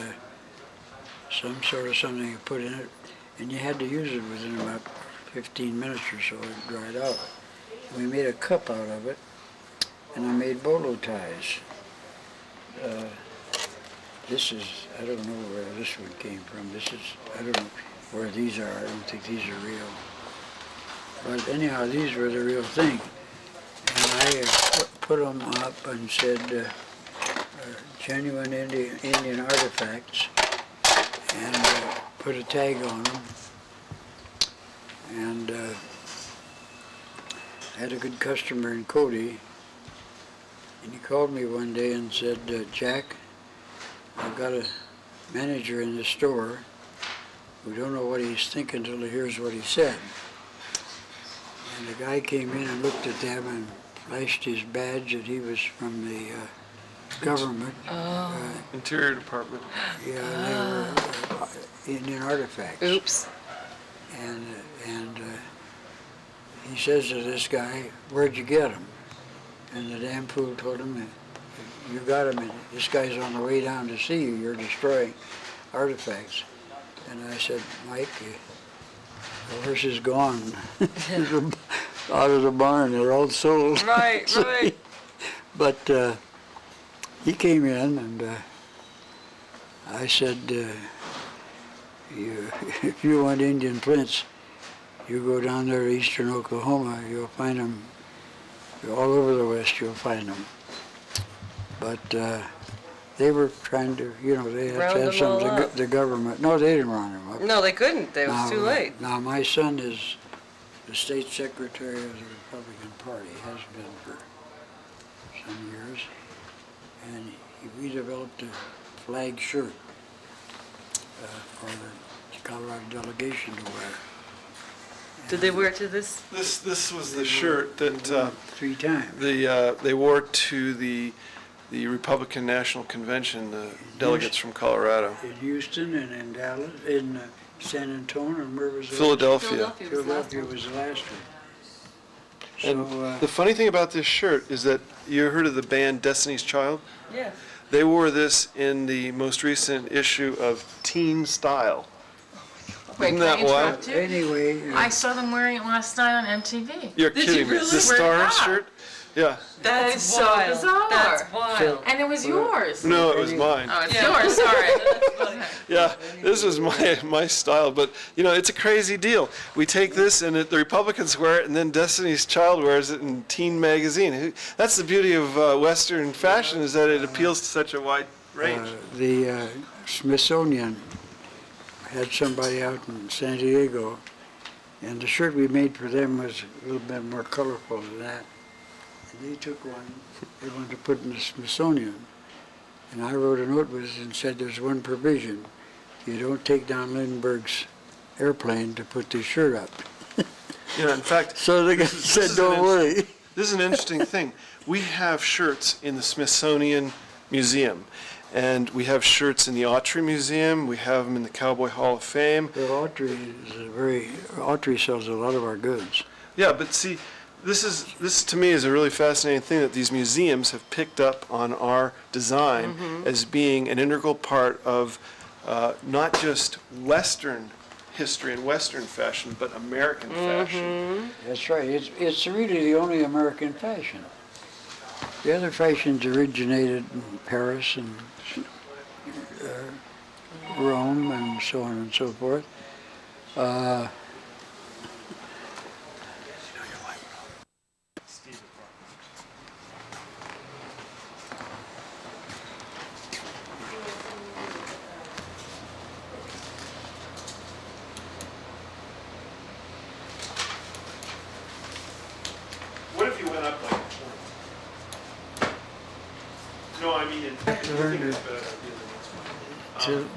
some sort of something you put in it, and you had to use it within about 15 minutes or so. It dried out. We made a cup out of it, and I made bolo ties. This is, I don't know where this one came from. This is, I don't know where these are. I don't think these are real. But anyhow, these were the real thing. And I put them up and said, genuine Indian artifacts, and put a tag on them. And I had a good customer in Cody, and he called me one day and said, Jack, I've got a manager in the store who don't know what he's thinking until he hears what he said. And the guy came in and looked at them and flashed his badge that he was from the government. Interior Department. Yeah, they were Indian artifacts. Oops. And he says to this guy, where'd you get them? And the damn fool told him, you got them, and this guy's on the way down to see you. You're destroying artifacts. And I said, Mike, the horse is gone. Out of the barn. They're all sold. Right, right. But he came in, and I said, if you want Indian prints, you go down there to eastern Oklahoma, you'll find them. All over the West, you'll find them. But they were trying to, you know, they had Round to have them all some, up. the government. No, they didn't round them up. No, they couldn't. It was too late. Now, my son is the state secretary of the Republican Party, has been for some years. And we developed a flag shirt for the Colorado delegation to wear. Did they wear it to this? This was the shirt that 3 times. they wore to the Republican National Convention, the delegates from Colorado. In Houston and in Dallas, in San Antonio, and where was it? Philadelphia. Philadelphia was the last one. And So, the funny thing about this shirt is that you heard of the band Destiny's Child? Yeah. They wore this in the most recent issue of Teen Style. Wait, Isn't can I that wild? interrupt you? anyway, I saw them wearing it last night on MTV. You're Did kidding you me. really? The Swear to Star God. shirt? Yeah. That is so wild. bizarre. That's wild. And it was yours. No, it was mine. Oh, it's yours, sorry. Yeah, this is my style, but you know, it's a crazy deal. We take this and the Republicans wear it, and then Destiny's Child wears it in Teen Magazine. That's the beauty of Western fashion, is that it appeals to such a wide range. the Smithsonian had somebody out in San Diego, and the shirt we made for them was a little bit more colorful than that. And they took one, they wanted to put in the Smithsonian. And I wrote a note with it and said, there's one provision. You don't take down Lindbergh's airplane to put this shirt up. You know, in fact, So the guy this said, is an don't worry. This is an interesting thing. We have shirts in the Smithsonian Museum, And we have shirts in the Autry Museum. We have them in the Cowboy Hall of Fame. Well, Autry sells a lot of our goods. Yeah, but see, this to me is a really fascinating thing that these museums have picked up on our design as being an integral part of not just Western history and Western fashion, but American fashion. That's right. It's really the only American fashion. The other fashions originated in Paris and Rome and so on and so forth. What if you went up like 20? No, I mean, Learn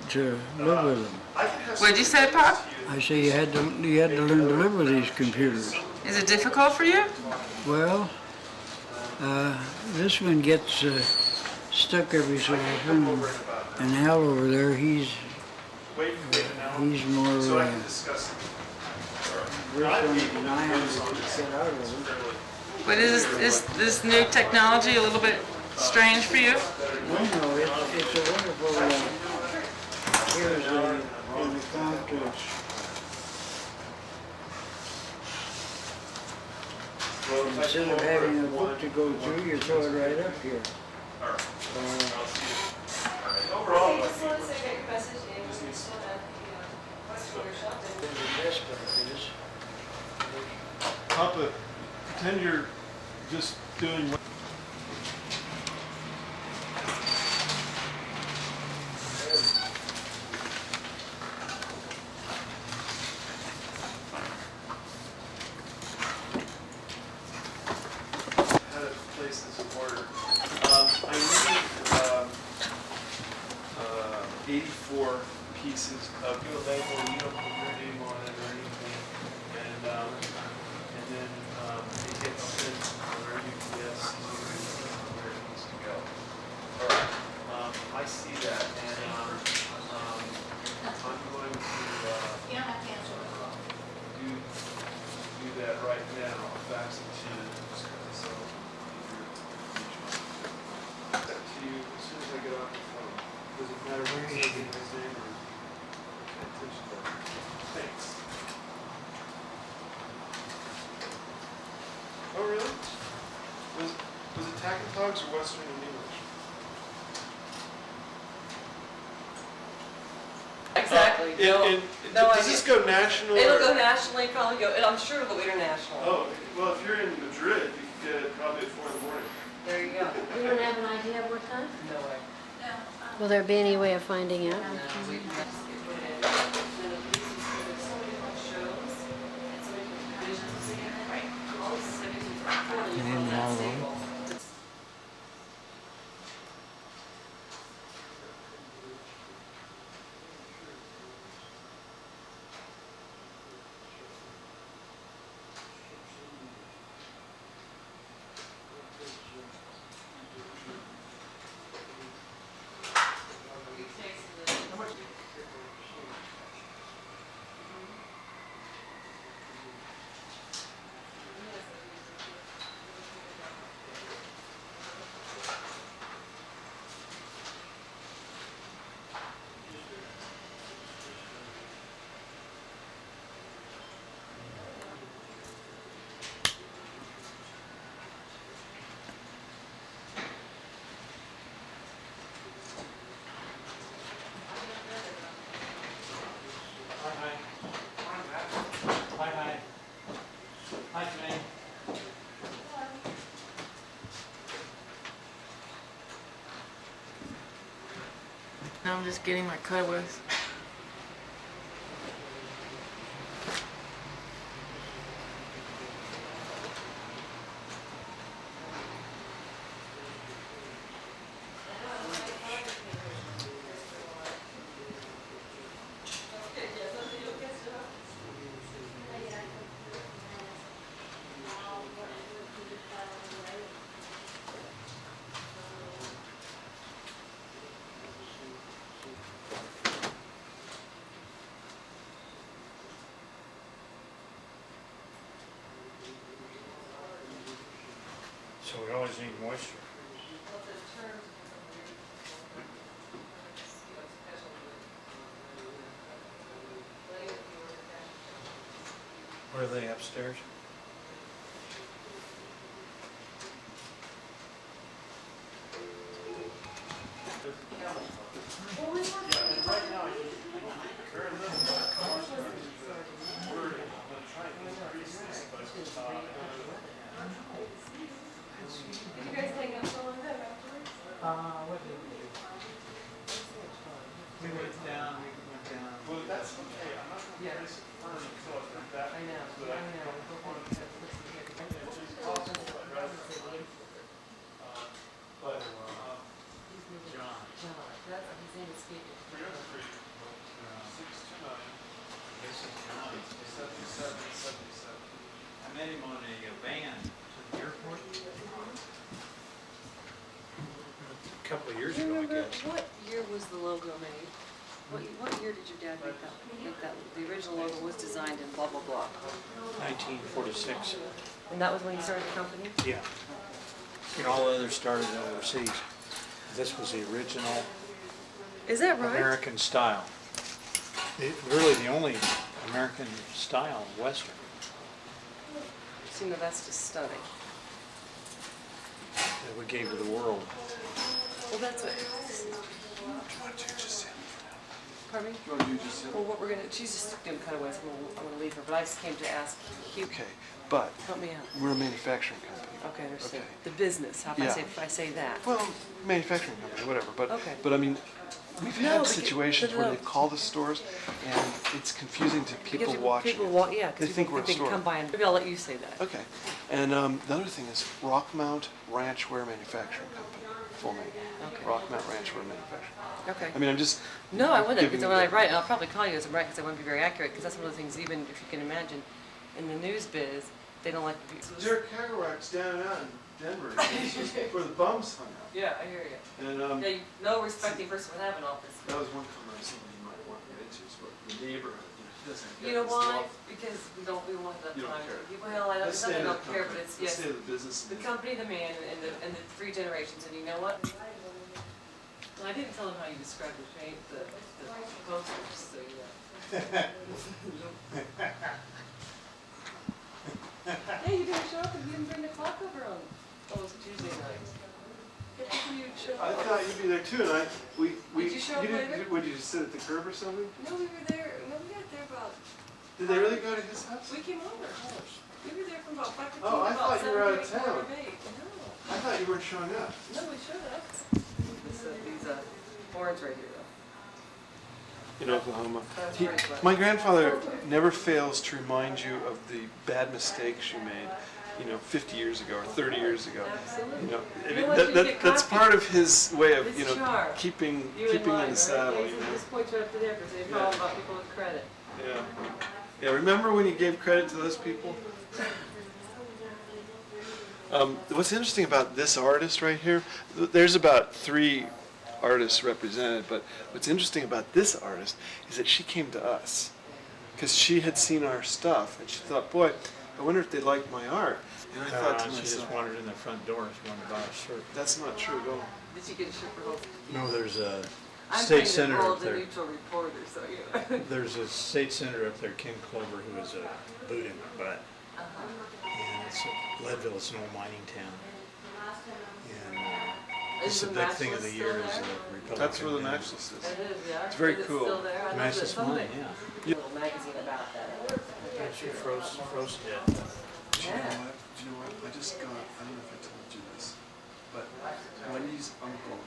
to live with them. What'd you say, Pop? I say you had to learn to live with these computers. Is it difficult for you? Well, this one gets stuck every so often, and Al over there, he's more so I can discuss it. worse on it than I am to get out of it. But is this new technology a little bit strange for you? No, it's a wonderful. Here's an account to. Instead of having a book to go through, you throw it right up here. The best part is, Papa, pretend you're just doing what... How to place this in order. I need 84 pieces of your label. You don't put your name on it or anything. And then it gets sent on our UPS where it needs to go. All right. I see that, and I'm going to do that right now. I'll fax it to you. So that to you as soon as I get off the phone. Does it matter where you get his name or attention to that? Thanks. Oh, really? Was it Tackatogs or Western and English? Exactly. Does this go national? It'll or- go nationally, probably go, and I'm sure it'll go international. Oh, well, if you're in Madrid, you can get it probably at 4 in the morning. There you go. You don't have an idea of what time? No way. Will there be any way of finding out? Now I'm just getting my cutaways. So we always need moisture. Where are they, upstairs? We went down. Well, that's okay. I'm not going to miss it first until I get that. But, John. 629, This is John. 77, 77. I met him on a van to the airport. A couple of years Do you ago, I remember, guess. what year was the logo made? What year did your dad make that? The original logo was designed in blah, blah, blah. 1946. And that was when you started the company? Yeah. And all the others started overseas. This was the original Is that right? American style. Really the only American style Western. See, no, that's just stunning. That we gave to the world. Well, that's what. What did you just say? Pardon me? What did you just say? Well, what we're gonna, she's just doing kind of ways, I'm gonna leave her, but I just came to ask you, Okay, but help me out. we're a manufacturing company. Okay, I understand. Okay. The business, how Yeah. if I say that? Well, manufacturing company, whatever. Okay. But I mean, we've No, had because- situations no, where no. they've called us stores, and it's confusing to people Because watching. People it. walk, yeah, They because think we're a they can store. come by and, maybe I'll let you say that. Okay. And the other thing is Rockmont Ranchwear Manufacturing Company, full name. Okay. Rockmont Ranchwear Manufacturing. Okay. I mean, I'm just. No, I wouldn't, giving because you when I the- write, and I'll probably call you as I'm right, because I want to be very accurate, because that's one of the things, even if you can imagine, in the news biz, they don't like to be. Derek Kerouac's down out in Denver. It's just where the bums hung out. Yeah, I hear you. And Yeah, no respecting person would have an office. that was one comment somebody might want to get into, is what the neighborhood. He doesn't get You know this why? law. Because we don't want that You don't time. care. Well, I don't, Let's it's not that stay I in the don't care, but company. it's, Let's yes, stay in the business. the company, the man, and the three generations, and you know what? Well, I didn't tell him how you described the paint, the posters, so you know. Hey, you didn't show up and you didn't bring the clock over on those Tuesday nights. You show I up. thought you'd be there too, and we. Did you show up didn't, later? Would you just sit at the curb or something? No, we were there, no, we got there about, Did they really go to his house? we came over. We were there from about 5:15 to Oh, I about thought you were out of 7:30, town. 8. No. I thought you weren't showing up. No, we showed up. These horns right here, though. In Oklahoma. That's He, very clever. my grandfather never fails to remind you of the bad mistakes you made, 50 years ago or 30 years ago. Absolutely. I You mean, know what, you get that's coffee. part of his way of, It's charm. keeping You and in mine, the right? saddle. Yeah, this points right up to there, because they Yeah. all about people with credit. Yeah. Yeah. Remember when you gave credit to those people? What's interesting about this artist right here? There's about 3 artists represented, but what's interesting about this artist is that she came to us because she had seen our stuff and she thought, boy, I wonder if they like my art. And I thought to She just myself, wandered in the front door and she wanted to buy a shirt. that's not true at all. Did you get a shirt for both? No, there's a I'm state playing senator the role up of the there. neutral reporter, so you know. There's a state senator up there, Ken Clover, who is a boot in the butt. And it's Leadville, it's an old mining town. And Is it's the the big thing of matchless the year still is there? the Republican. That's where the dinner. matchless is. It is, yeah. It's very Is it cool. still there? I know Matchless there's something- wine, yeah. a little magazine about that. She froze to death. Do you Yeah. know what? Do you know what? I just got, I don't know if I told you this, but Wendy's uncle,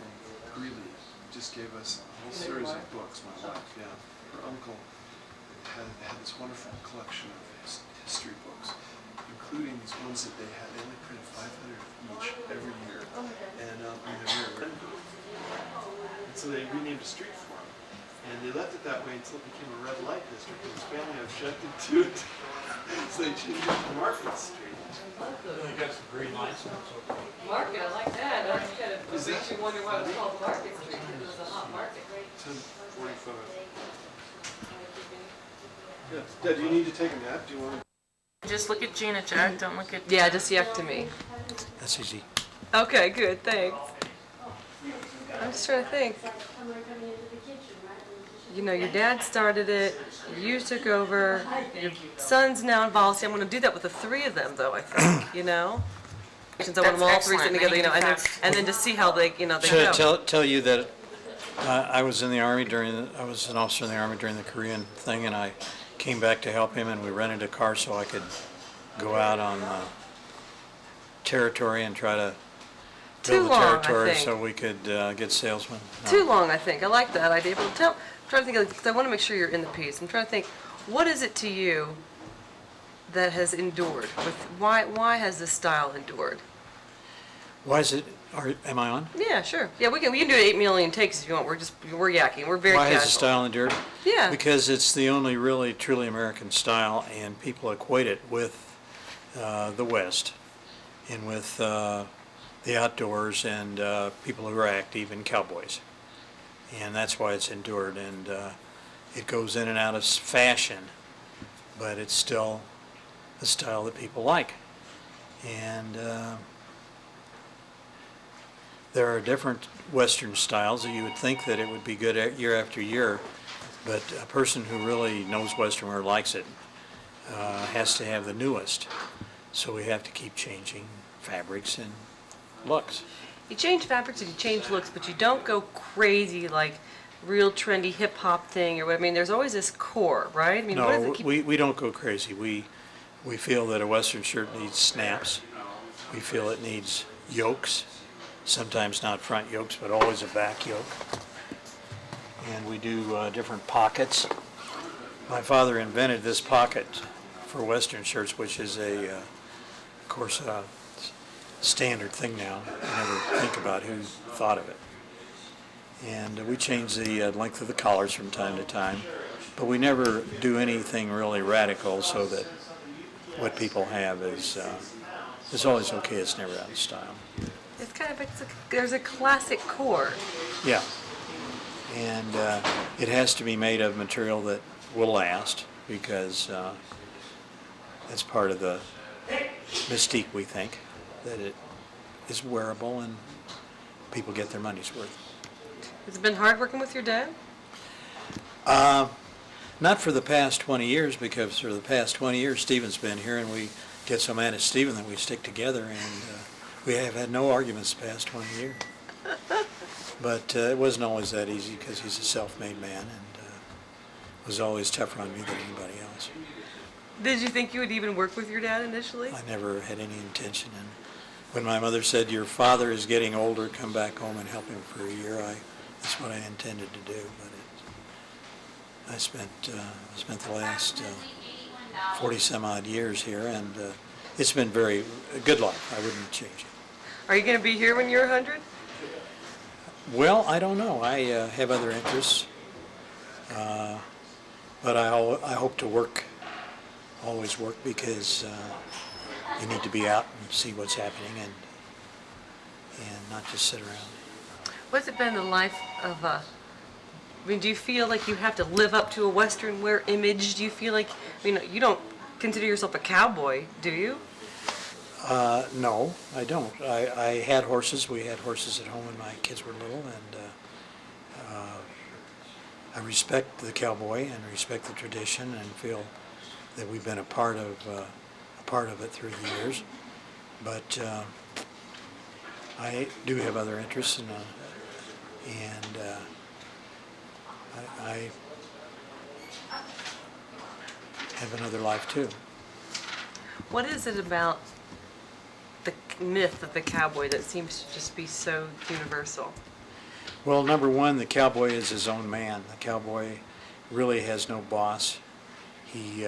Greeley, just gave us a whole series of books, my wife, yeah. Her uncle had this wonderful collection of history books, including these ones that they had. They only printed 500 each every year. And they're very rare. And so they renamed a street for him. And they left it that way until it became a red light district, and his family objected to it. So they changed it to Market Street. They got some green lights and it's okay. Market, I like that. That's kind of, Is makes that- you wonder why it was called Market Street, because it was a hot market. 10:45. Yeah. Dad, do you need to take a nap? Do you want to? Just look at Gina, Jack. Don't look at. Yeah, just yuck to me. That's easy. Okay, good, thanks. I'm just trying to think. You know, your dad started it, you took over, your son's now involved. See, I'm gonna do that with the three of them though, I think, you know? Since I want them all three sitting together, you know, and then just see how they, you know, they Should I go. tell you that I was in the Army I was an officer in the Army during the Korean thing, and I came back to help him, and we rented a car so I could go out on territory and try to Too build the long, I territory think. so we could get salesmen. Too long, I think. I like that idea, but I'm trying to think, because I want to make sure you're in the piece. I'm trying to think, what is it to you that has endured? Why has this style endured? Why is it, am I on? Yeah, sure. Yeah, we can do 8 million takes if you want. We're yakking. We're very Why casual. has the style endured? Yeah. Because it's the only really truly American style, and people equate it with the West and with the outdoors and people who are active and cowboys. And that's why it's endured, and it goes in and out of fashion, but it's still a style that people like. And there are different Western styles that you would think that it would be good year after year, but a person who really knows Western wear, likes it, has to have the newest. So we have to keep changing fabrics and looks. You change fabrics and you change looks, but you don't go crazy like real trendy hip hop thing or what. I mean, there's always this core, right? I mean, what does No, it keep? we don't go crazy. We feel that a Western shirt needs snaps. We feel it needs yokes, sometimes not front yokes, but always a back yoke. And we do different pockets. My father invented this pocket for Western shirts, which is of course, a standard thing now. I never think about who thought of it. And we change the length of the collars from time to time, but we never do anything really radical so that what people have is always okay. It's never out of style. It's kind of there's a classic core. Yeah. And it has to be made of material that will last, because that's part of the mystique, we think, that it is wearable and people get their money's worth. Has it been hard working with your dad? Not for the past 20 years, because for the past 20 years Stephen's been here, and we get so mad at Stephen that we stick together, and we have had no arguments the past 20 years. But it wasn't always that easy, because he's a self-made man, and was always tougher on me than anybody else. Did you think you would even work with your dad initially? I never had any intention, and when my mother said, "Your father is getting older, come back home and help him for a year," that's what I intended to do. But I spent the last 40 some odd years here, and it's been a good life. I wouldn't change it. Are you going to be here when you're 100? Well, I don't know. I have other interests, but I hope to always work, because you need to be out and see what's happening, and not just sit around. What's it been the life of I mean, do you feel like you have to live up to a Western wear image? Do you feel like, I mean, you don't consider yourself a cowboy, do you? No, I don't. I had horses. We had horses at home when my kids were little, and I respect the cowboy and respect the tradition, and feel that we've been a part of it through the years. But I do have other interests, and I have another life too. What is it about the myth of the cowboy that seems to just be so universal? Well, number one, the cowboy is his own man. The cowboy really has no boss. He's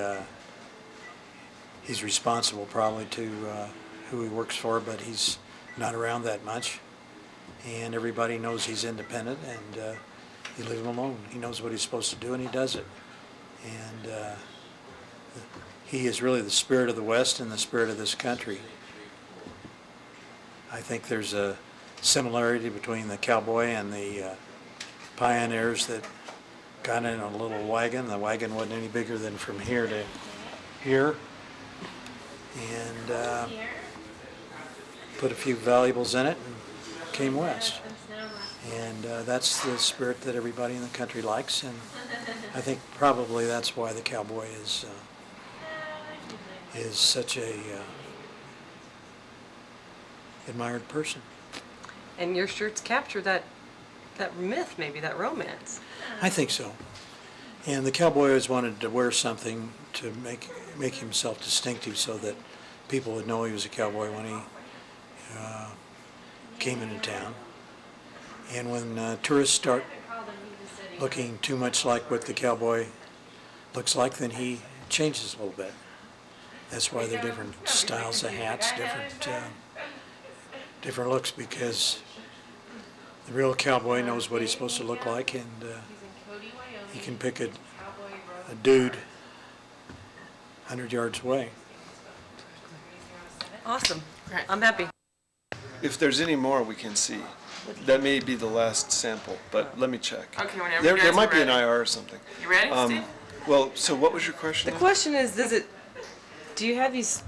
responsible probably to who he works for, but he's not around that much. And everybody knows he's independent, and you leave him alone. He knows what he's supposed to do, and he does it. And he is really the spirit of the West and the spirit of this country. I think there's a similarity between the cowboy and the pioneers that got in a little wagon. The wagon wasn't any bigger than from here to here. And put a few valuables in it, and came west. And that's the spirit that everybody in the country likes, and I think probably that's why the cowboy is such a admired person. And your shirts capture that myth, maybe that romance. I think so. And the cowboy always wanted to wear something to make himself distinctive so that people would know he was a cowboy when he came into town. And when tourists start looking too much like what the cowboy looks like, then he changes a little bit. That's why there are different styles of hats, different looks, because the real cowboy knows what he's supposed to look like, and he can pick a dude 100 yards away. Awesome. Right. I'm happy. If there's any more we can see, that may be the last sample, but let me check. Okay, whenever There you guys might are be an ready. IR or something. You ready, Steve? Well, so what was your question? The now? question is, do you have these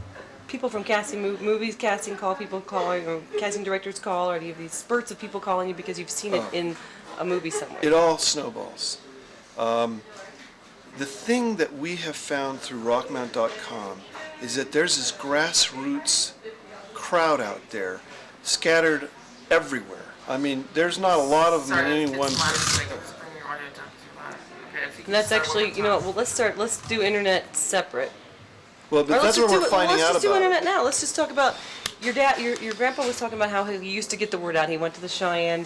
people from casting movies, casting call, people calling, or casting directors call, or do you have these spurts of people calling you because you've seen it in a movie somewhere? It all snowballs. The thing that we have found through Rockmont.com is that there's this grassroots crowd out there, scattered everywhere. I mean, there's not a lot of them in Sorry, any one. it's loud, so I can just bring your audio down too loud. Okay, if you And can that's start one actually, more you know time. what, well, let's do internet separate. Well, Or but that's what we're finding let's out just do about. internet now. Let's just talk about your dad. Your grandpa was talking about how he used to get the word out. He went to the Cheyenne.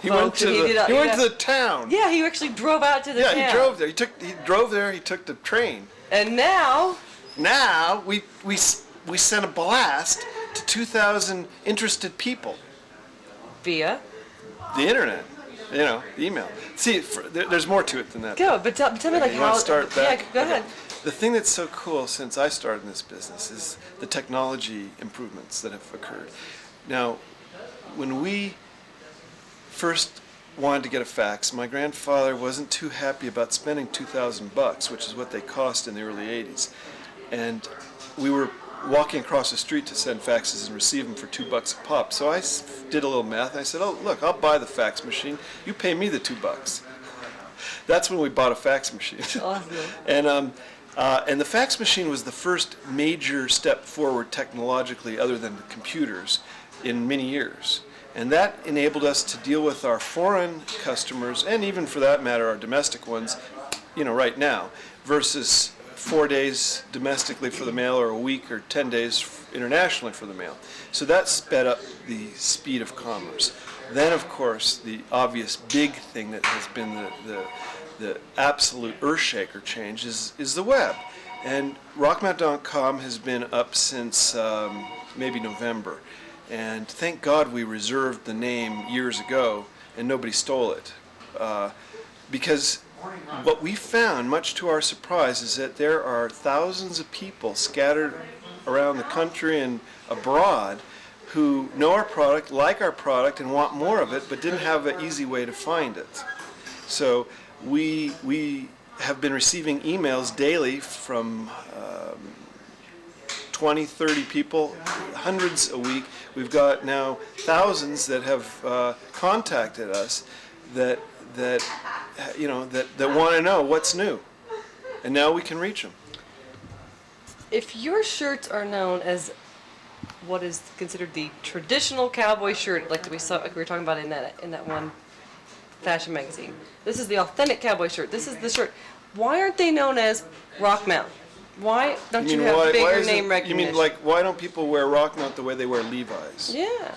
He went folks, to and the, did, he went to the town. Yeah, he actually drove out to the Yeah, town. he drove there. He drove there. He took the train. And now, Now we sent a blast to 2,000 interested people. via The internet, the email. See, there's more to it than that. go, but tell me like You how. want to start back? Yeah, go ahead. Okay. The thing that's so cool since I started in this business is the technology improvements that have occurred. Now, when we first wanted to get a fax, my grandfather wasn't too happy about spending $2,000, which is what they cost in the early 80s. And we were walking across the street to send faxes and receive them for $2 a pop. So I did a little math. And I said, "Oh, look, I'll buy the fax machine. You pay me the $2." That's when we bought a fax machine. Awesome. And the fax machine was the first major step forward technologically, other than computers, in many years. And that enabled us to deal with our foreign customers, and even for that matter, our domestic ones, right now, versus 4 days domestically for the mail, or a week or 10 days internationally for the mail. So that sped up the speed of commerce. Then, of course, the obvious big thing that has been the absolute earth-shaker change is the web. And Rockmont.com has been up since maybe November. And thank God we reserved the name years ago and nobody stole it. Because what we found, much to our surprise, is that there are thousands of people scattered around the country and abroad who know our product, like our product, and want more of it, but didn't have an easy way to find it. So we have been receiving emails daily from 20, 30 people, hundreds a week. We've got now thousands that have contacted us that want to know what's new, and now we can reach them. If your shirts are known as what is considered the traditional cowboy shirt, like we were talking about in that one fashion magazine, this is the authentic cowboy shirt. This is the shirt. Why aren't they known as Rockmont? Why don't you have bigger name recognition? You mean like why don't people wear Rockmont the way they wear Levi's? Yeah.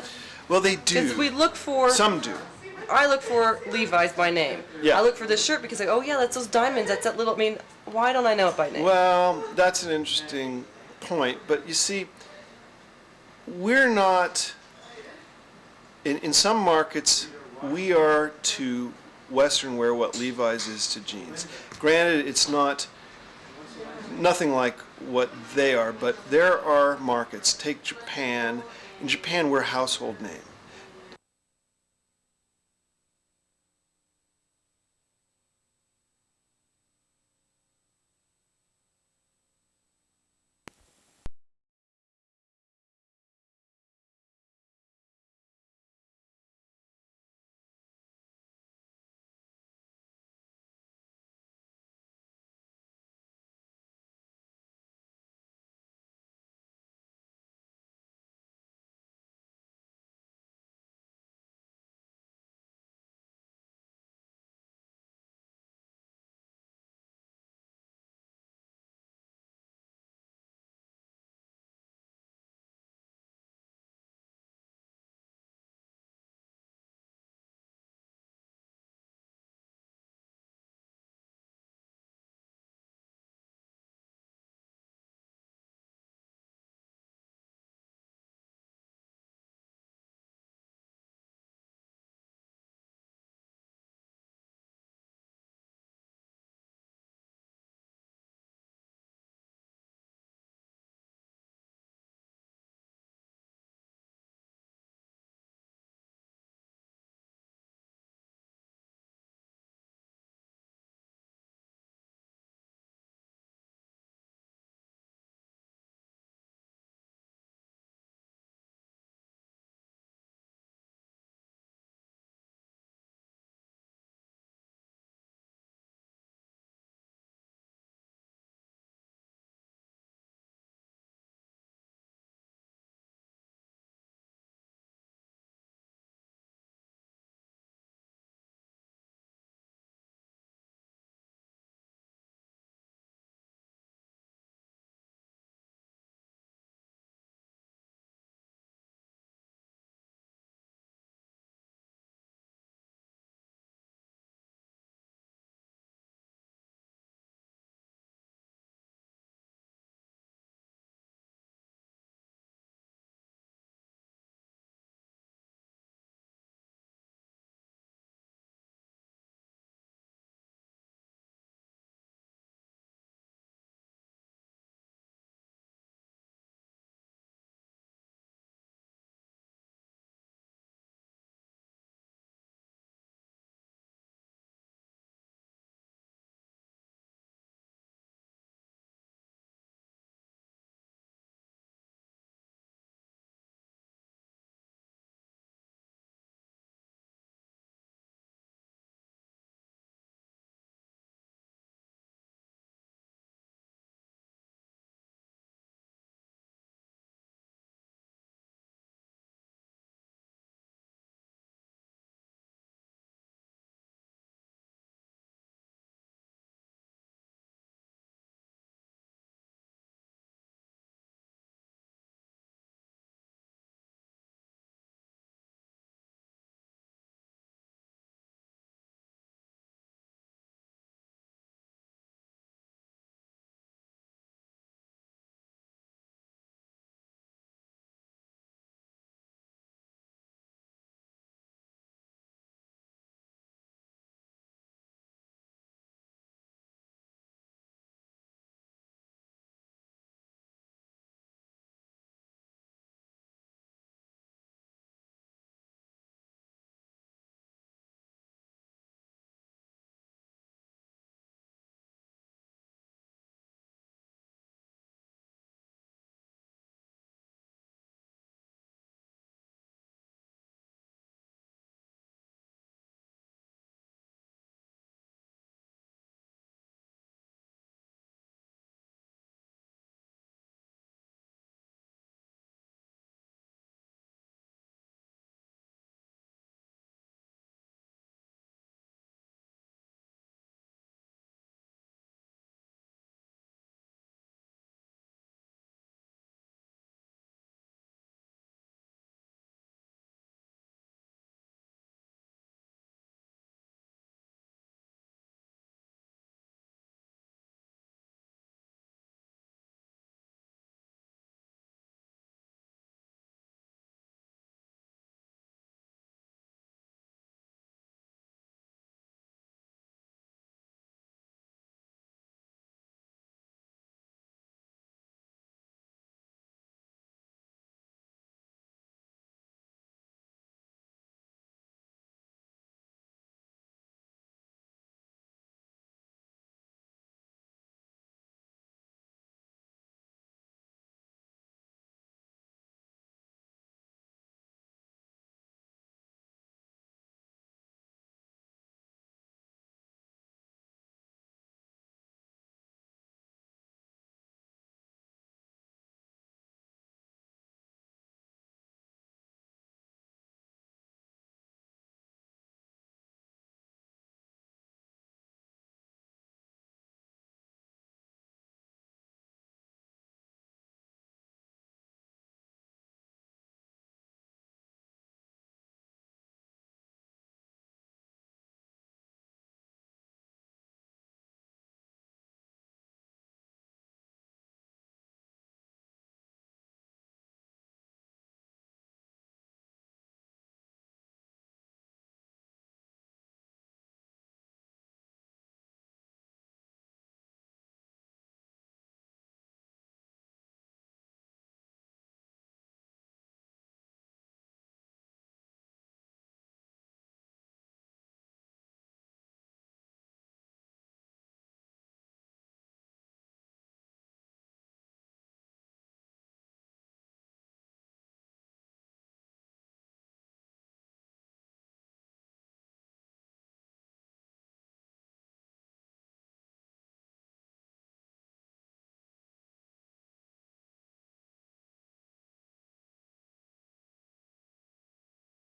Well, they do. Because we look for. Some do. I look for Levi's by name. Yeah. I look for this shirt because oh yeah, that's those diamonds. That's that little. I mean, why don't I know it by name? Well, that's an interesting point, but you see, we're not. In some markets, we are to Western wear what Levi's is to jeans. Granted, it's nothing like what they are, but there are markets. Take Japan. In Japan, we're a household name.